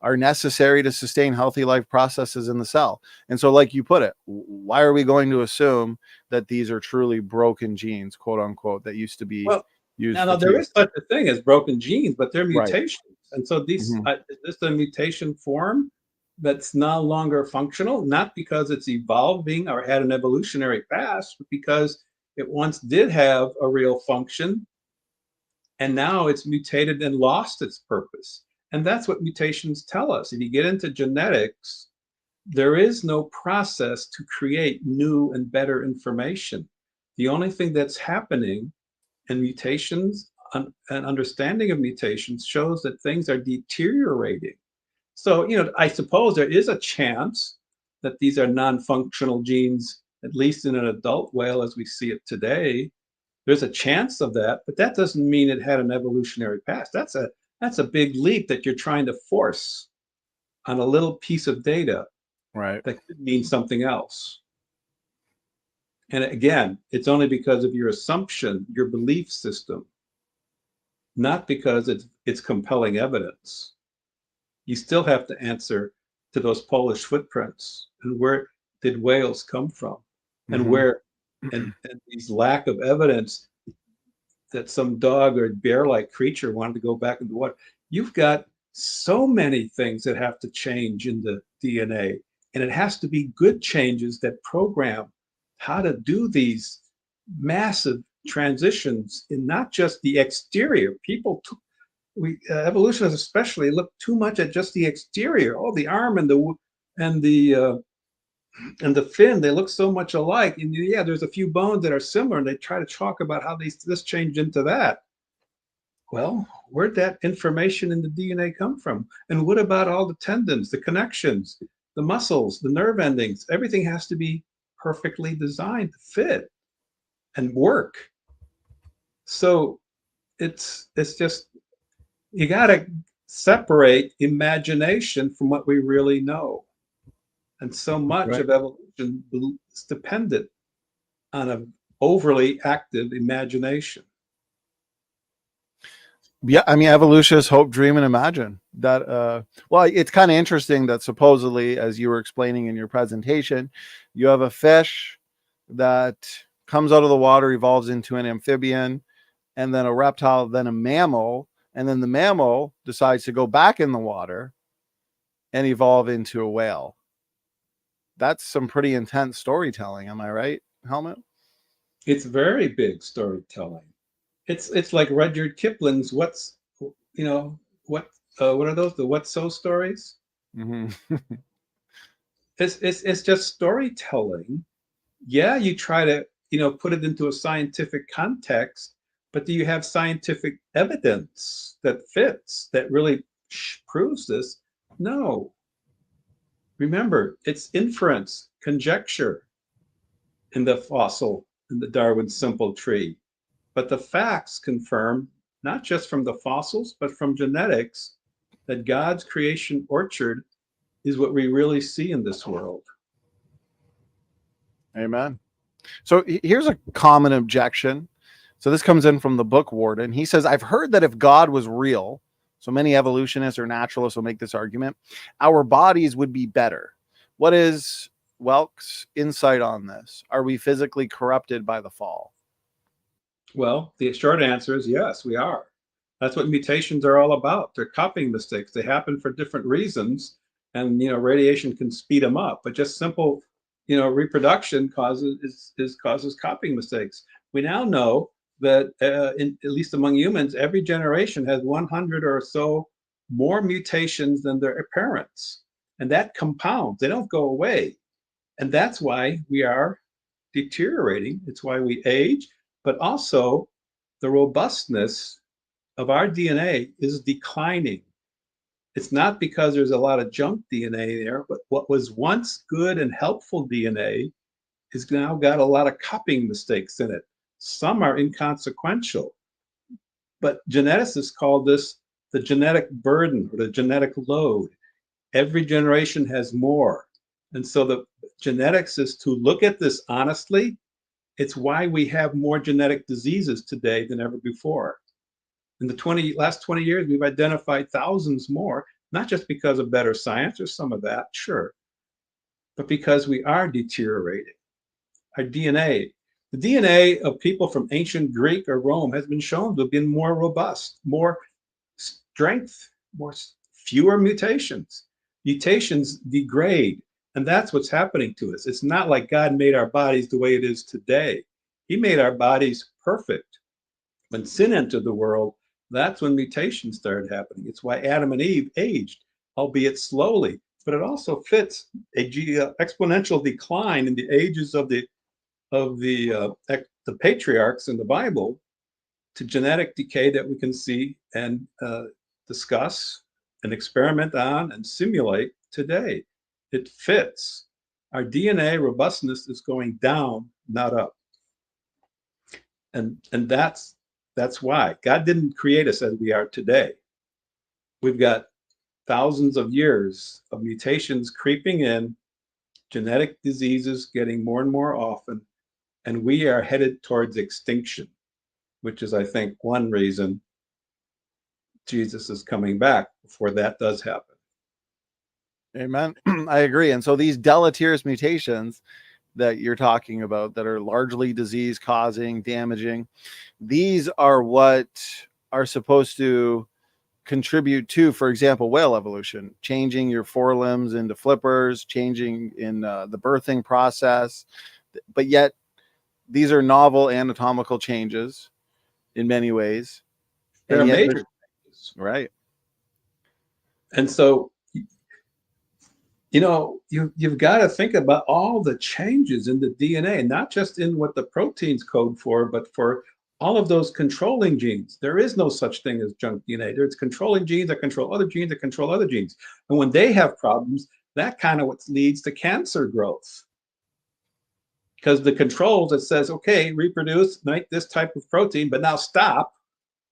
are necessary to sustain healthy life processes in the cell. And so like you put it, why are we going to assume that these are truly broken genes, quote unquote, that used to be used? Now there is such a thing as broken genes, but they're mutations. And so these is this a mutation form that's no longer functional, not because it's evolving or had an evolutionary past, but because it once did have a real function and now it's mutated and lost its purpose. And that's what mutations tell us. If you get into genetics, there is no process to create new and better information. The only thing that's happening in mutations an understanding of mutations shows that things are deteriorating. So, I suppose there is a chance that these are non-functional genes, at least in an adult whale as we see it today. There's a chance of that, but that doesn't mean it had an evolutionary past. That's a big leap that you're trying to force on a little piece of data Right. that could mean something else. And again, it's only because of your assumption, your belief system, not because it's compelling evidence. You still have to answer to those Polish footprints and where did whales come from, and where and these lack of evidence that some dog or bear-like creature wanted to go back into water. You've got so many things that have to change in the DNA, and it has to be good changes that program how to do these massive transitions in not just the exterior. Evolutionists especially look too much at just the exterior. Oh, the arm and the fin, they look so much alike. And yeah, there's a few bones that are similar, and they try to talk about how this changed into that. Well, where'd that information in the DNA come from? And what about all the tendons, the connections, the muscles, the nerve endings? Everything has to be perfectly designed to fit and work. So it's just, you got to separate imagination from what we really know. And so much of evolution is dependent on an overly active imagination. Yeah, I mean, evolutionists hope, dream, and imagine that. Well, it's kind of interesting that supposedly, as you were explaining in your presentation, you have a fish that comes out of the water, evolves into an amphibian, and then a reptile, then a mammal, and then the mammal decides to go back in the water and evolve into a whale. That's some pretty intense storytelling. Am I right, Helmut? It's very big storytelling. It's like Rudyard Kipling's what are those, the what so stories? It's just storytelling. Yeah, you try to put it into a scientific context, but do you have scientific evidence that fits, that really proves this? No. Remember, it's inference, conjecture in the fossil, in the Darwin simple tree. But the facts confirm, not just from the fossils, but from genetics, that God's creation orchard is what we really see in this world. Amen. So here's a common objection. So this comes in from the book warden. He says, I've heard that if God was real, so many evolutionists or naturalists will make this argument, our bodies would be better. What is Welke's insight on this? Are we physically corrupted by the fall? Well, the short answer is yes, we are. That's what mutations are all about. They're copying mistakes. They happen for different reasons, and radiation can speed them up. But just simple, reproduction causes copying mistakes. We now know that, at least among humans, every generation has 100 or so more mutations than their parents, and that compounds. They don't go away, and that's why we are deteriorating. It's why we age. But also, the robustness of our DNA is declining. It's not because there's a lot of junk DNA there, but what was once good and helpful DNA has now got a lot of copying mistakes in it. Some are inconsequential, but geneticists call this the genetic burden or the genetic load. Every generation has more. And so the genetics is to look at this honestly. It's why we have more genetic diseases today than ever before. In the last 20 years, we've identified thousands more, not just because of better science or some of that, sure, but because we are deteriorating. Our DNA, the DNA of people from ancient Greek or Rome has been shown to have been more robust, more strength, fewer mutations. Mutations degrade. And that's what's happening to us. It's not like God made our bodies the way it is today. He made our bodies perfect. When sin entered the world, that's when mutations started happening. It's why Adam and Eve aged, albeit slowly. But it also fits a exponential decline in the ages of the patriarchs in the Bible. to genetic decay that we can see and discuss and experiment on and simulate today. It fits. Our DNA robustness is going down, not up. And that's why. God didn't create us as we are today. We've got thousands of years of mutations creeping in, genetic diseases getting more and more often, and we are headed towards extinction, which is, I think, one reason Jesus is coming back before that does happen. Amen. I agree. And so these deleterious mutations that you're talking about that are largely disease causing, damaging, these are what are supposed to contribute to, for example, whale evolution, changing your forelimbs into flippers, changing in the birthing process. But yet these are novel anatomical changes in many ways. They're major changes. Right. And so, you know, you've got to think about all the changes in the DNA, not just in what the proteins code for, but for all of those controlling genes. There is no such thing as junk DNA. There's controlling genes that control other genes that control other genes. And when they have problems, that kind of what leads to cancer growth. Because the controls that says, okay, reproduce, make this type of protein, but now stop,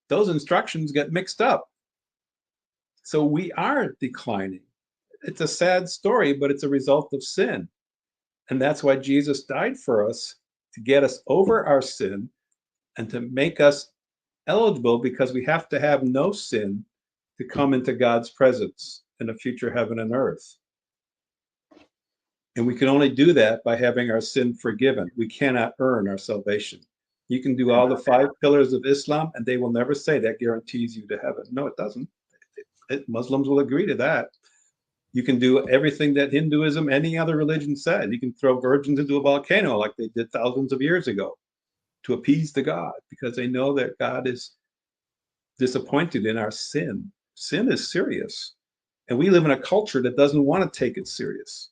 those instructions get mixed up. So we are declining. It's a sad story, but it's a result of sin. And that's why Jesus died for us, to get us over our sin and to make us eligible, because we have to have no sin to come into God's presence in a future heaven and earth. And we can only do that by having our sin forgiven. We cannot earn our salvation. You can do all the 5 pillars of Islam, and they will never say that guarantees you to heaven. No, it doesn't. Muslims will agree to that. You can do everything that Hinduism, any other religion said. You can throw virgins into a volcano like they did thousands of years ago to appease the God, because they know that God is disappointed in our sin. Sin is serious. And we live in a culture that doesn't want to take it serious.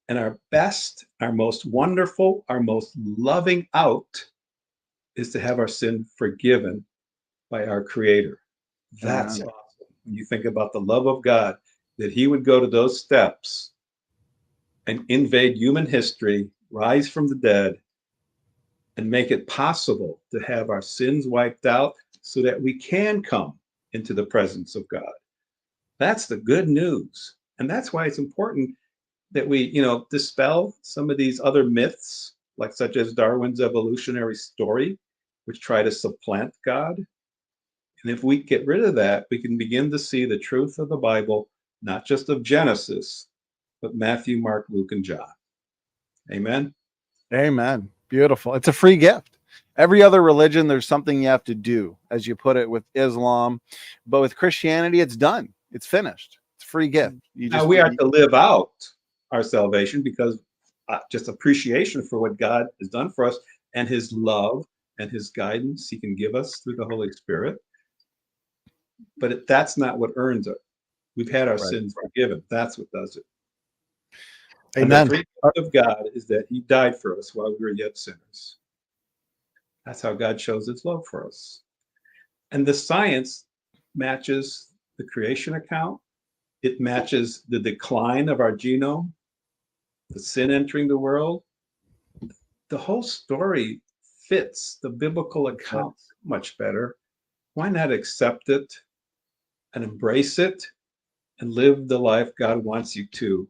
And our best, our most wonderful, our most loving out is to have our sin forgiven by our Creator. That's awesome. When you think about the love of God, that He would go to those steps and invade human history, rise from the dead, and make it possible to have our sins wiped out so that we can come into the presence of God. That's the good news. And that's why it's important that we, dispel some of these other myths, like such as Darwin's evolutionary story, which try to supplant God. And if we get rid of that, we can begin to see the truth of the Bible, not just of Genesis, but Matthew, Mark, Luke, and John. Amen. Amen. Beautiful. It's a free gift. Every other religion, there's something you have to do, as you put it, with Islam. But with Christianity, it's done. It's finished. It's a free gift. Now we are to live out our salvation, because just appreciation for what God has done for us and His love and His guidance He can give us through the Holy Spirit. But that's not what earns it. We've had our sins forgiven. That's what does it. Amen. And the free gift of God is that He died for us while we were yet sinners. That's how God shows His love for us. And the science matches the creation account. It matches the decline of our genome, the sin entering the world. The whole story fits the biblical account much better. Why not accept it and embrace it and live the life God wants you to?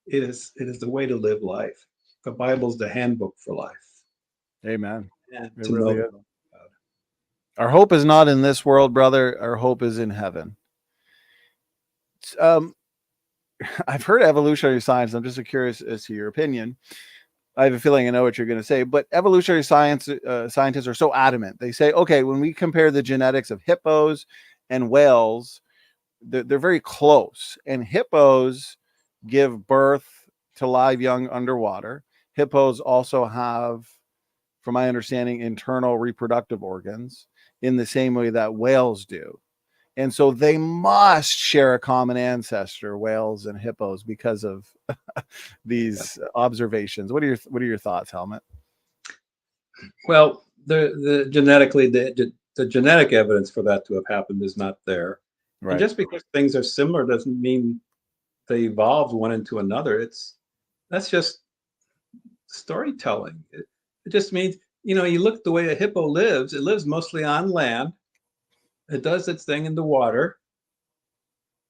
It is the way to live life. The Bible's the handbook for life. Amen. And it really is. Our hope is not in this world, brother. Our hope is in heaven. I've heard evolutionary science. I'm just curious as to your opinion. I have a feeling I know what you're going to say, but evolutionary scientists are so adamant. They say, okay, when we compare the genetics of hippos and whales, they're very close. And hippos give birth to live young underwater. Hippos also have, from my understanding, internal reproductive organs in the same way that whales do. And so they must share a common ancestor, whales and hippos, because of these observations. What are your thoughts, Helmut? Well, the genetically the genetic evidence for that to have happened is not there. Right. And just because things are similar doesn't mean they evolved one into another. That's just storytelling. It just means, you look at the way a hippo lives. It lives mostly on land. It does its thing in the water,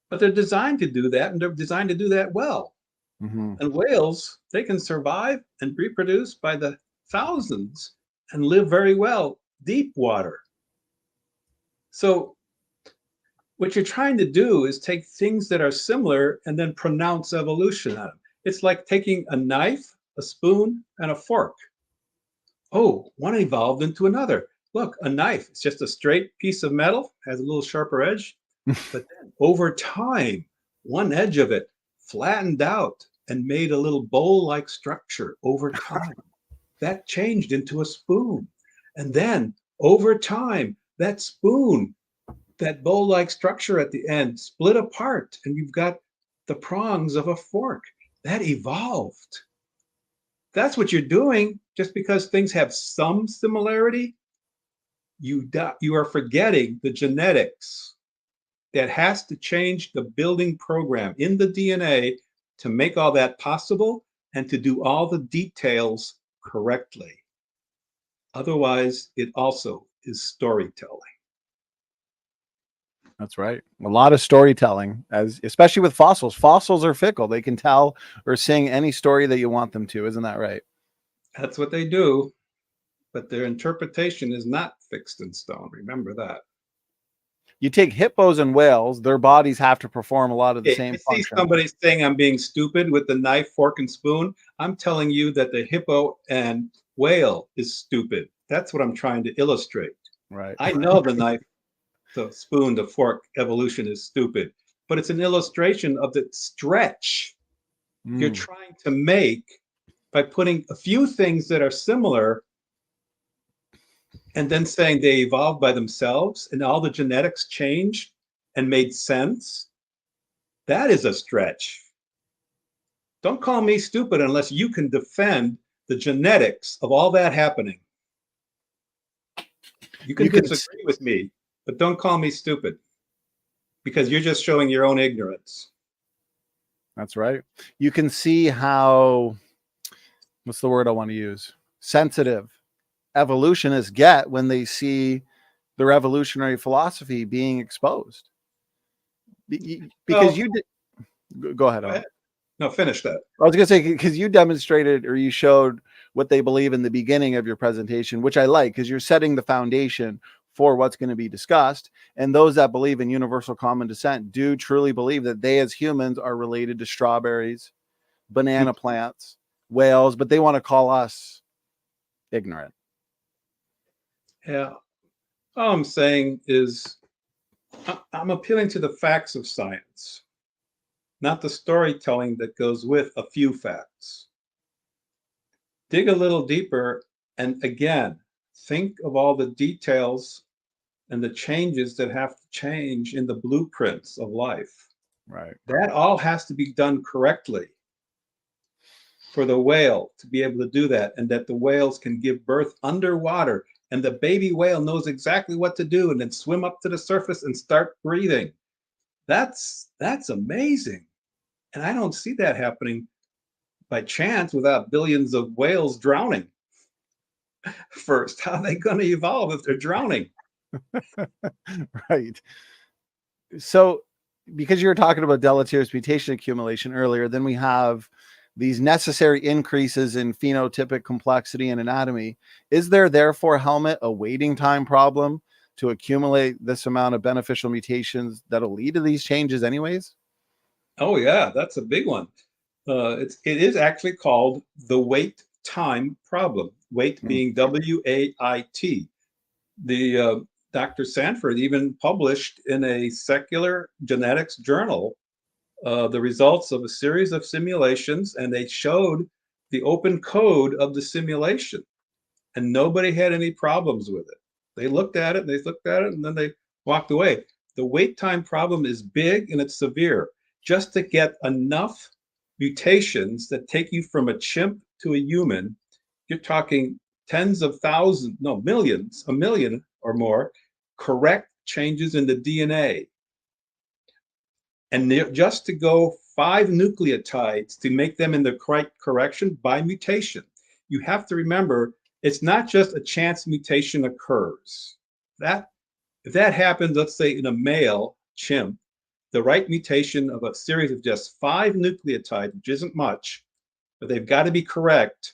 but they're designed to do that, and they're designed to do that well. Mm-hmm. And whales, they can survive and reproduce by the thousands and live very well deep water. So what you're trying to do is take things that are similar and then pronounce evolution on them. It's like taking a knife, a spoon, and a fork. Oh, one evolved into another. Look, a knife, it's just a straight piece of metal, has a little sharper edge. But then over time, one edge of it flattened out and made a little bowl-like structure over time. That changed into a spoon. And then over time, that spoon, that bowl-like structure at the end split apart, and you've got the prongs of a fork. That evolved. That's what you're doing. Just because things have some similarity, you are forgetting the genetics that has to change the building program in the DNA to make all that possible and to do all the details correctly. Otherwise, it also is storytelling. That's right. A lot of storytelling, especially with fossils. Fossils are fickle. They can tell or sing any story that you want them to. Isn't that right? That's what they do. But their interpretation is not fixed in stone. Remember that. You take hippos and whales, their bodies have to perform a lot of the same If you see function. somebody saying I'm being stupid with the knife, fork, and spoon, I'm telling you that the hippo and whale is stupid. That's what I'm trying to illustrate. Right. I know the knife, the spoon, the fork evolution is stupid, but it's an illustration of the stretch you're trying to make by putting a few things that are similar and then saying they evolved by themselves and all the genetics changed and made sense. That is a stretch. Don't call me stupid unless you can defend the genetics of all that happening. You can disagree with me, but don't call me stupid because you're just showing your own ignorance. That's right. You can see how, what's the word I want to use? Sensitive evolutionists get when they see their evolutionary philosophy being exposed. Because go ahead. Go ahead. No, finish that. I was going to say, because you demonstrated or you showed what they believe in the beginning of your presentation, which I like, because you're setting the foundation for what's going to be discussed. And those that believe in universal common descent do truly believe that they as humans are related to strawberries, banana plants, whales, but they want to call us ignorant. Yeah. All I'm saying is I'm appealing to the facts of science, not the storytelling that goes with a few facts. Dig a little deeper and again, think of all the details and the changes that have to change in the blueprints of life. Right. That all has to be done correctly for the whale to be able to do that, and that the whales can give birth underwater and the baby whale knows exactly what to do and then swim up to the surface and start breathing. That's amazing. And I don't see that happening by chance without billions of whales drowning first. How are they going to evolve if they're drowning? Right. So, because you were talking about deleterious mutation accumulation earlier, then we have these necessary increases in phenotypic complexity and anatomy. Is there therefore, Helmut, a waiting time problem to accumulate this amount of beneficial mutations that'll lead to these changes anyways? Oh yeah, that's a big one. It is actually called the wait time problem. Wait being W-A-I-T. The Dr. Sanford even published in a secular genetics journal the results of a series of simulations, and they showed the open code of the simulation, and nobody had any problems with it. They looked at it, and then they walked away. The wait time problem is big and it's severe. Just to get enough mutations that take you from a chimp to a human, you're talking tens of thousands, no, millions, a million or more correct changes in the DNA. And just to go 5 nucleotides to make them in the correct correction by mutation. You have to remember, it's not just a chance mutation occurs. If that happens, let's say in a male chimp, the right mutation of a series of just 5 nucleotides, which isn't much, but they've got to be correct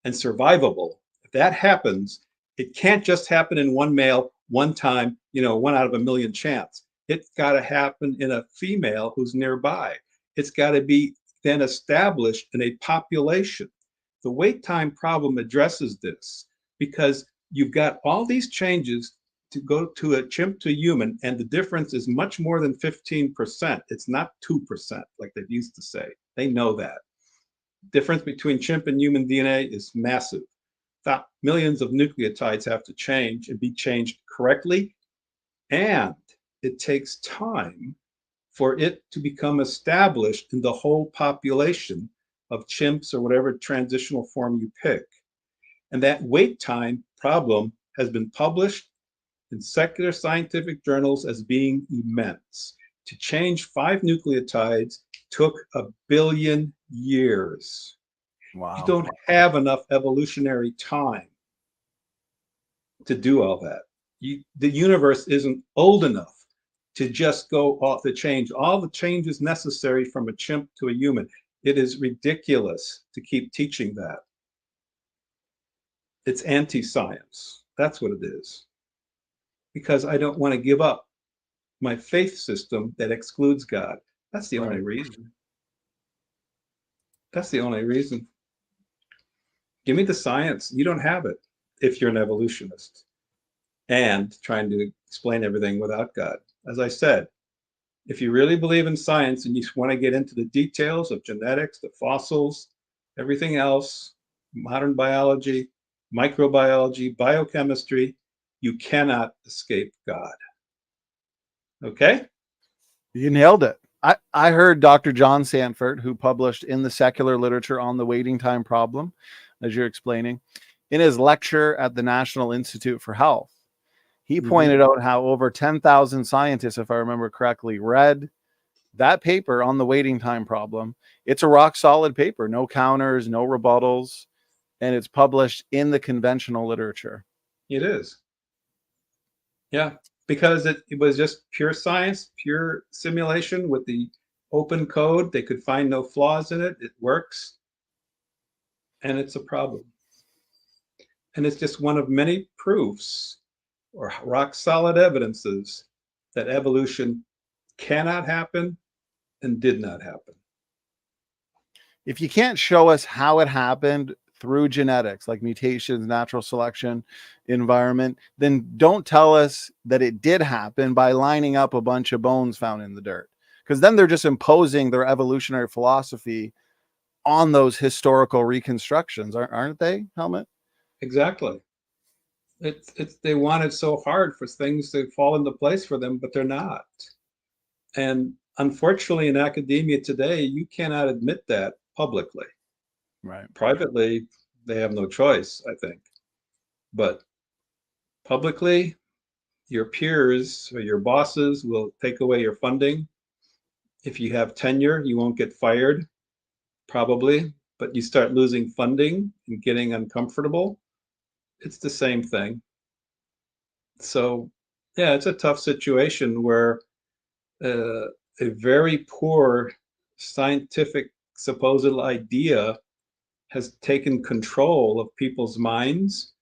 and survivable. If that happens, it can't just happen in one male, one time, 1 out of a million chance. It's got to happen in a female who's nearby. It's got to be then established in a population. The wait time problem addresses this because you've got all these changes to go to a chimp to a human, and the difference is much more than 15%. It's not 2% like they used to say. They know that. Difference between chimp and human DNA is massive. Millions of nucleotides have to change and be changed correctly, and it takes time for it to become established in the whole population of chimps or whatever transitional form you pick. And that wait time problem has been published in secular scientific journals as being immense. To change 5 nucleotides took 1 billion years. Wow. You don't have enough evolutionary time to do all that. The universe isn't old enough to just go off the change. All the changes necessary from a chimp to a human. It is ridiculous to keep teaching that. It's anti-science. That's what it is. Because I don't want to give up my faith system that excludes God. That's the only reason. That's the only reason. Give me the science. You don't have it if you're an evolutionist and trying to explain everything without God. As I said, if you really believe in science and you want to get into the details of genetics, the fossils, everything else, modern biology, microbiology, biochemistry, you cannot escape God. Okay? You nailed it. I heard Dr. John Sanford, who published in the secular literature on the waiting time problem, as you're explaining, in his lecture at the National Institute for Health. He pointed out how over 10,000 scientists, if I remember correctly, read that paper on the waiting time problem. It's a rock solid paper, no counters, no rebuttals, and it's published in the conventional literature. It is. Yeah, because it was just pure science, pure simulation with the open code. They could find no flaws in it. It works. And it's a problem. And it's just one of many proofs or rock solid evidences that evolution cannot happen and did not happen. If you can't show us how it happened through genetics, like mutations, natural selection, environment, then don't tell us that it did happen by lining up a bunch of bones found in the dirt. Because then they're just imposing their evolutionary philosophy on those historical reconstructions, aren't they, Helmut? Exactly. They wanted so hard for things to fall into place for them, but they're not. And unfortunately, in academia today, you cannot admit that publicly. Right. Privately, they have no choice, I think. But publicly, your peers or your bosses will take away your funding. If you have tenure, you won't get fired, probably, but you start losing funding and getting uncomfortable. It's the same thing. So, yeah, it's a tough situation where a very poor scientific supposed idea has taken control of people's minds,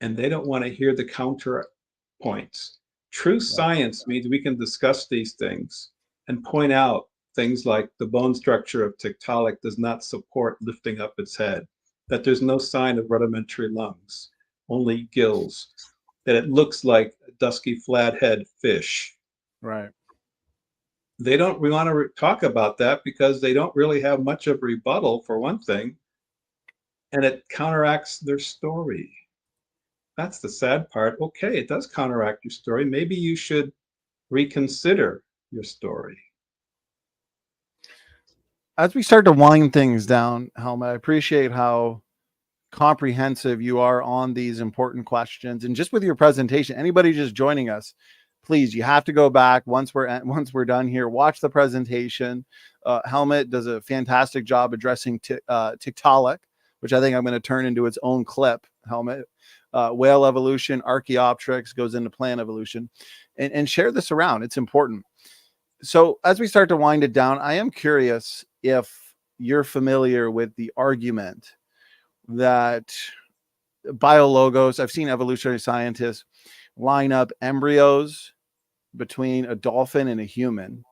and they don't want to hear the counterpoints. True science means we can discuss these things and point out things like the bone structure of Tiktaalik does not support lifting up its head, that there's no sign of rudimentary lungs, only gills, that it looks like a dusky flathead fish. Right. They don't want to talk about that because they don't really have much of a rebuttal, for one thing, and it counteracts their story. That's the sad part. Okay, it does counteract your story. Maybe you should reconsider your story. As we start to wind things down, Helmut, I appreciate how comprehensive you are on these important questions. And just with your presentation, anybody just joining us, please, you have to go back once we're done here, watch the presentation. Helmut does a fantastic job addressing Tiktaalik, which I think I'm going to turn into its own clip. Helmut, whale evolution, Archaeopteryx goes into plant evolution, and share this around. It's important. So as we start to wind it down, I am curious if you're familiar with the argument that biologos, I've seen evolutionary scientists line up embryos between a dolphin and a human,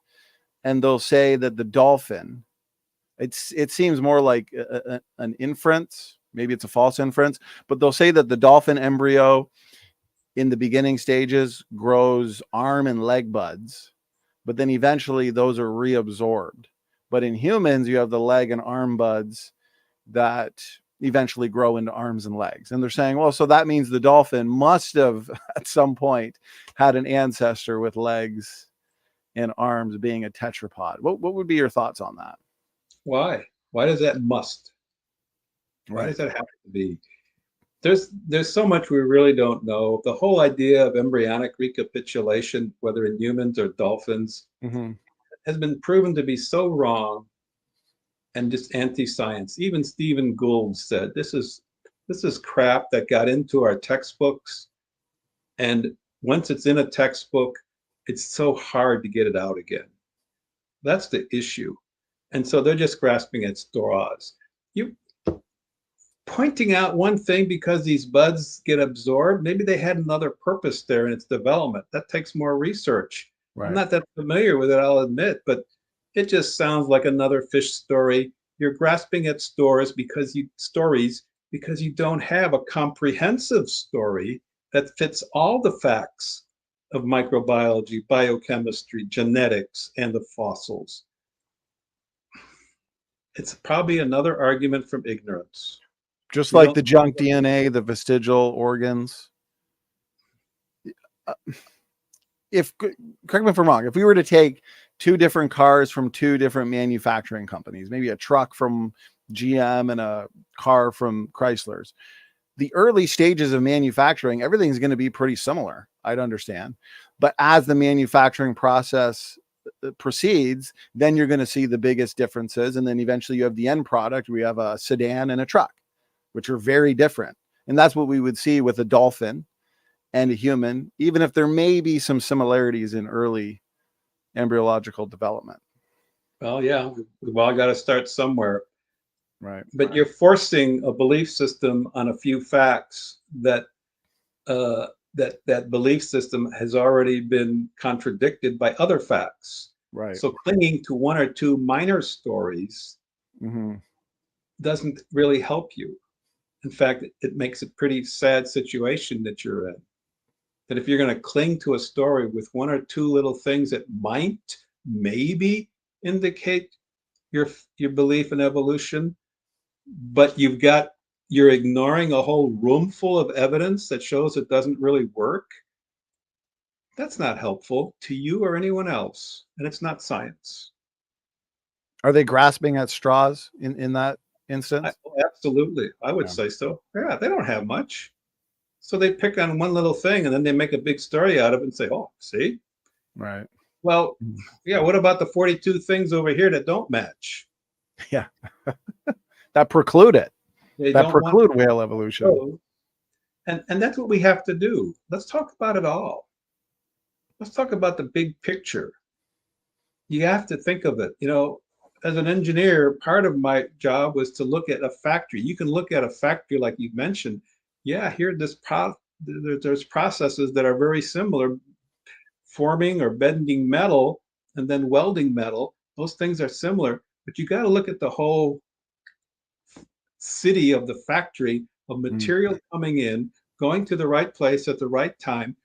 and they'll say that the dolphin, it seems more like an inference, maybe it's a false inference, but they'll say that the dolphin embryo in the beginning stages grows arm and leg buds, but then eventually those are reabsorbed. But in humans, you have the leg and arm buds that eventually grow into arms and legs. And they're saying, well, so that means the dolphin must have at some point had an ancestor with legs and arms, being a tetrapod. What would be your thoughts on that? Why? Why does that must? Why does that have to be? There's so much we really don't know. The whole idea of embryonic recapitulation, whether in humans or dolphins, has been proven to be so wrong and just anti-science. Even Stephen Gould said this is crap that got into our textbooks, and once it's in a textbook, it's so hard to get it out again. That's the issue. And so they're just grasping at straws. You pointing out one thing because these buds get absorbed, maybe they had another purpose there in its development. That takes more research. Right. I'm not that familiar with it, I'll admit, but it just sounds like another fish story. You're grasping at stories because you don't have a comprehensive story that fits all the facts of microbiology, biochemistry, genetics, and the fossils. It's probably another argument from ignorance. Just like the junk DNA, the vestigial organs. Correct me if I'm wrong, if we were to take two different cars from two different manufacturing companies, maybe a truck from GM and a car from Chrysler's, the early stages of manufacturing, everything's going to be pretty similar, I'd understand. But as the manufacturing process proceeds, then you're going to see the biggest differences. And then eventually you have the end product. We have a sedan and a truck, which are very different. And that's what we would see with a dolphin and a human, even if there may be some similarities in early embryological development. Well, yeah, we've all got to start somewhere. Right. But you're forcing a belief system on a few facts that that belief system has already been contradicted by other facts. Right. So clinging to one or two minor stories doesn't really help you. In fact, it makes a pretty sad situation that you're in. That if you're going to cling to a story with one or two little things that might maybe indicate your belief in evolution, but you're ignoring a whole room full of evidence that shows it doesn't really work, that's not helpful to you or anyone else, and it's not science. Are they grasping at straws in that instance? Absolutely, I would say so. Yeah, they don't have much, so they pick on one little thing and then they make a big story out of it and say, "Oh, see." Right. Well, yeah. What about the 42 things over here that don't match? Yeah, that preclude it. They that preclude whale evolution. And that's what we have to do. Let's talk about it all. Let's talk about the big picture. You have to think of it. You know, as an engineer, part of my job was to look at a factory. You can look at a factory like you mentioned. Yeah, here there's processes that are very similar, forming or bending metal and then welding metal. Those things are similar, but you got to look at the whole city of the factory of material coming in, going to the right place at the right time,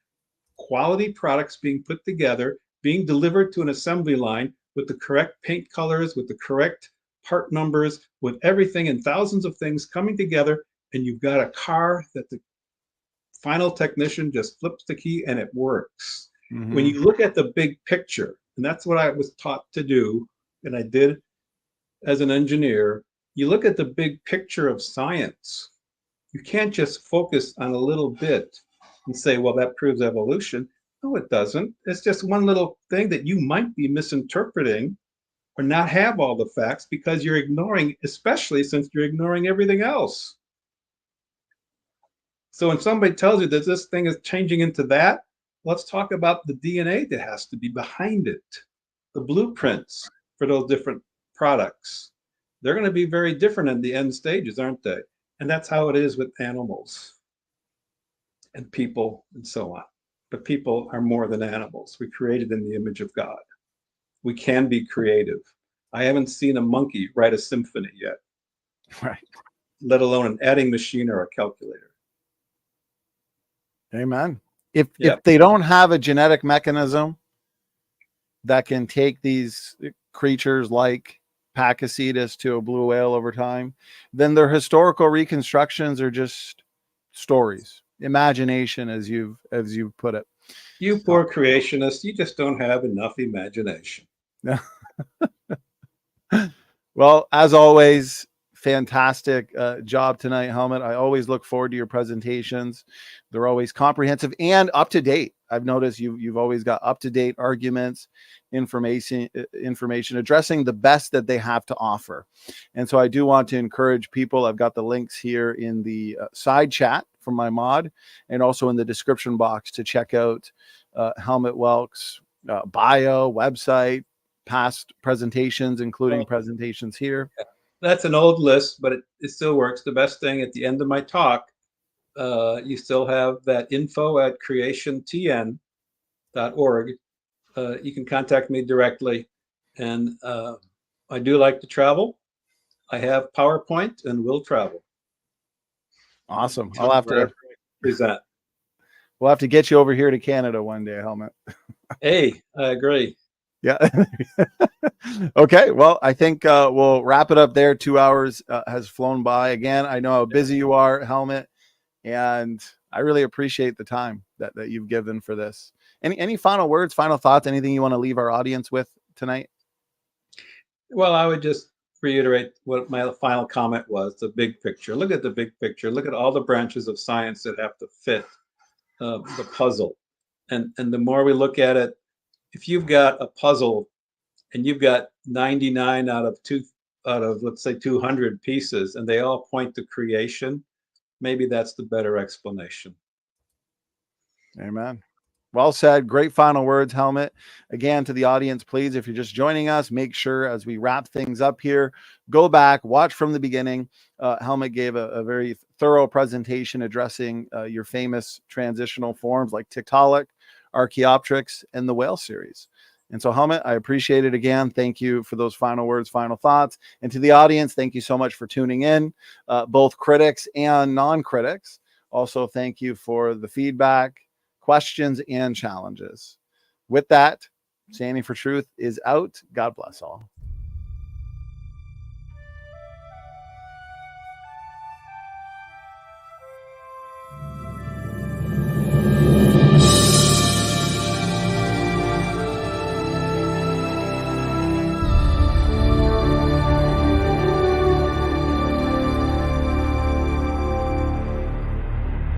quality products being put together, being delivered to an assembly line with the correct paint colors, with the correct part numbers, with everything and thousands of things coming together, and you've got a car that the final technician just flips the key and it works. When you look at the big picture, and that's what I was taught to do, and I did as an engineer, you look at the big picture of science. You can't just focus on a little bit and say, well, that proves evolution. No, it doesn't. It's just one little thing that you might be misinterpreting or not have all the facts because you're ignoring, especially since you're ignoring everything else. So when somebody tells you that this thing is changing into that, let's talk about the DNA that has to be behind it, the blueprints for those different products. They're going to be very different in the end stages, aren't they? And that's how it is with animals and people and so on. But people are more than animals. We're created in the image of God. We can be creative. I haven't seen a monkey write a symphony yet, Right. let alone an adding machine or a calculator. Amen. If they don't have a genetic mechanism that can take these creatures like Pakicetus to a blue whale over time, then their historical reconstructions are just stories, imagination, as you've put it. You poor creationists, you just don't have enough imagination. Well, as always, fantastic job tonight, Helmut. I always look forward to your presentations. They're always comprehensive and up to date. I've noticed you've always got up to date arguments, information addressing the best that they have to offer. And so I do want to encourage people. I've got the links here in the side chat from my mod and also in the description box to check out Helmut Welke's bio, website, past presentations, including presentations here. That's an old list, but it still works. The best thing at the end of my talk, you still have that info at creationtn.org. You can contact me directly. And I do like to travel. I have PowerPoint and will travel. Awesome. I'll have to present. We'll have to get you over here to Canada one day, Helmut. Hey, I agree. Yeah. Okay. Well, I think we'll wrap it up there. 2 hours has flown by. Again, I know how busy you are, Helmut, and I really appreciate the time that you've given for this. Any final words, final thoughts, anything you want to leave our audience with tonight? Well, I would just reiterate what my final comment was, the big picture. Look at the big picture. Look at all the branches of science that have to fit the puzzle. And the more we look at it, if you've got a puzzle and you've got 99 out of let's say 200 pieces and they all point to creation, maybe that's the better explanation. Amen. Well said. Great final words, Helmut. Again, to the audience, please, if you're just joining us, make sure as we wrap things up here, go back, watch from the beginning. Helmut gave a very thorough presentation addressing your famous transitional forms like Tiktaalik, Archaeopteryx, and the whale series. And so, Helmut, I appreciate it again. Thank you for those final words, final thoughts. And to the audience, thank you so much for tuning in, both critics and non-critics. Also, thank you for the feedback, questions, and challenges. With that, Standing for Truth is out. God bless all.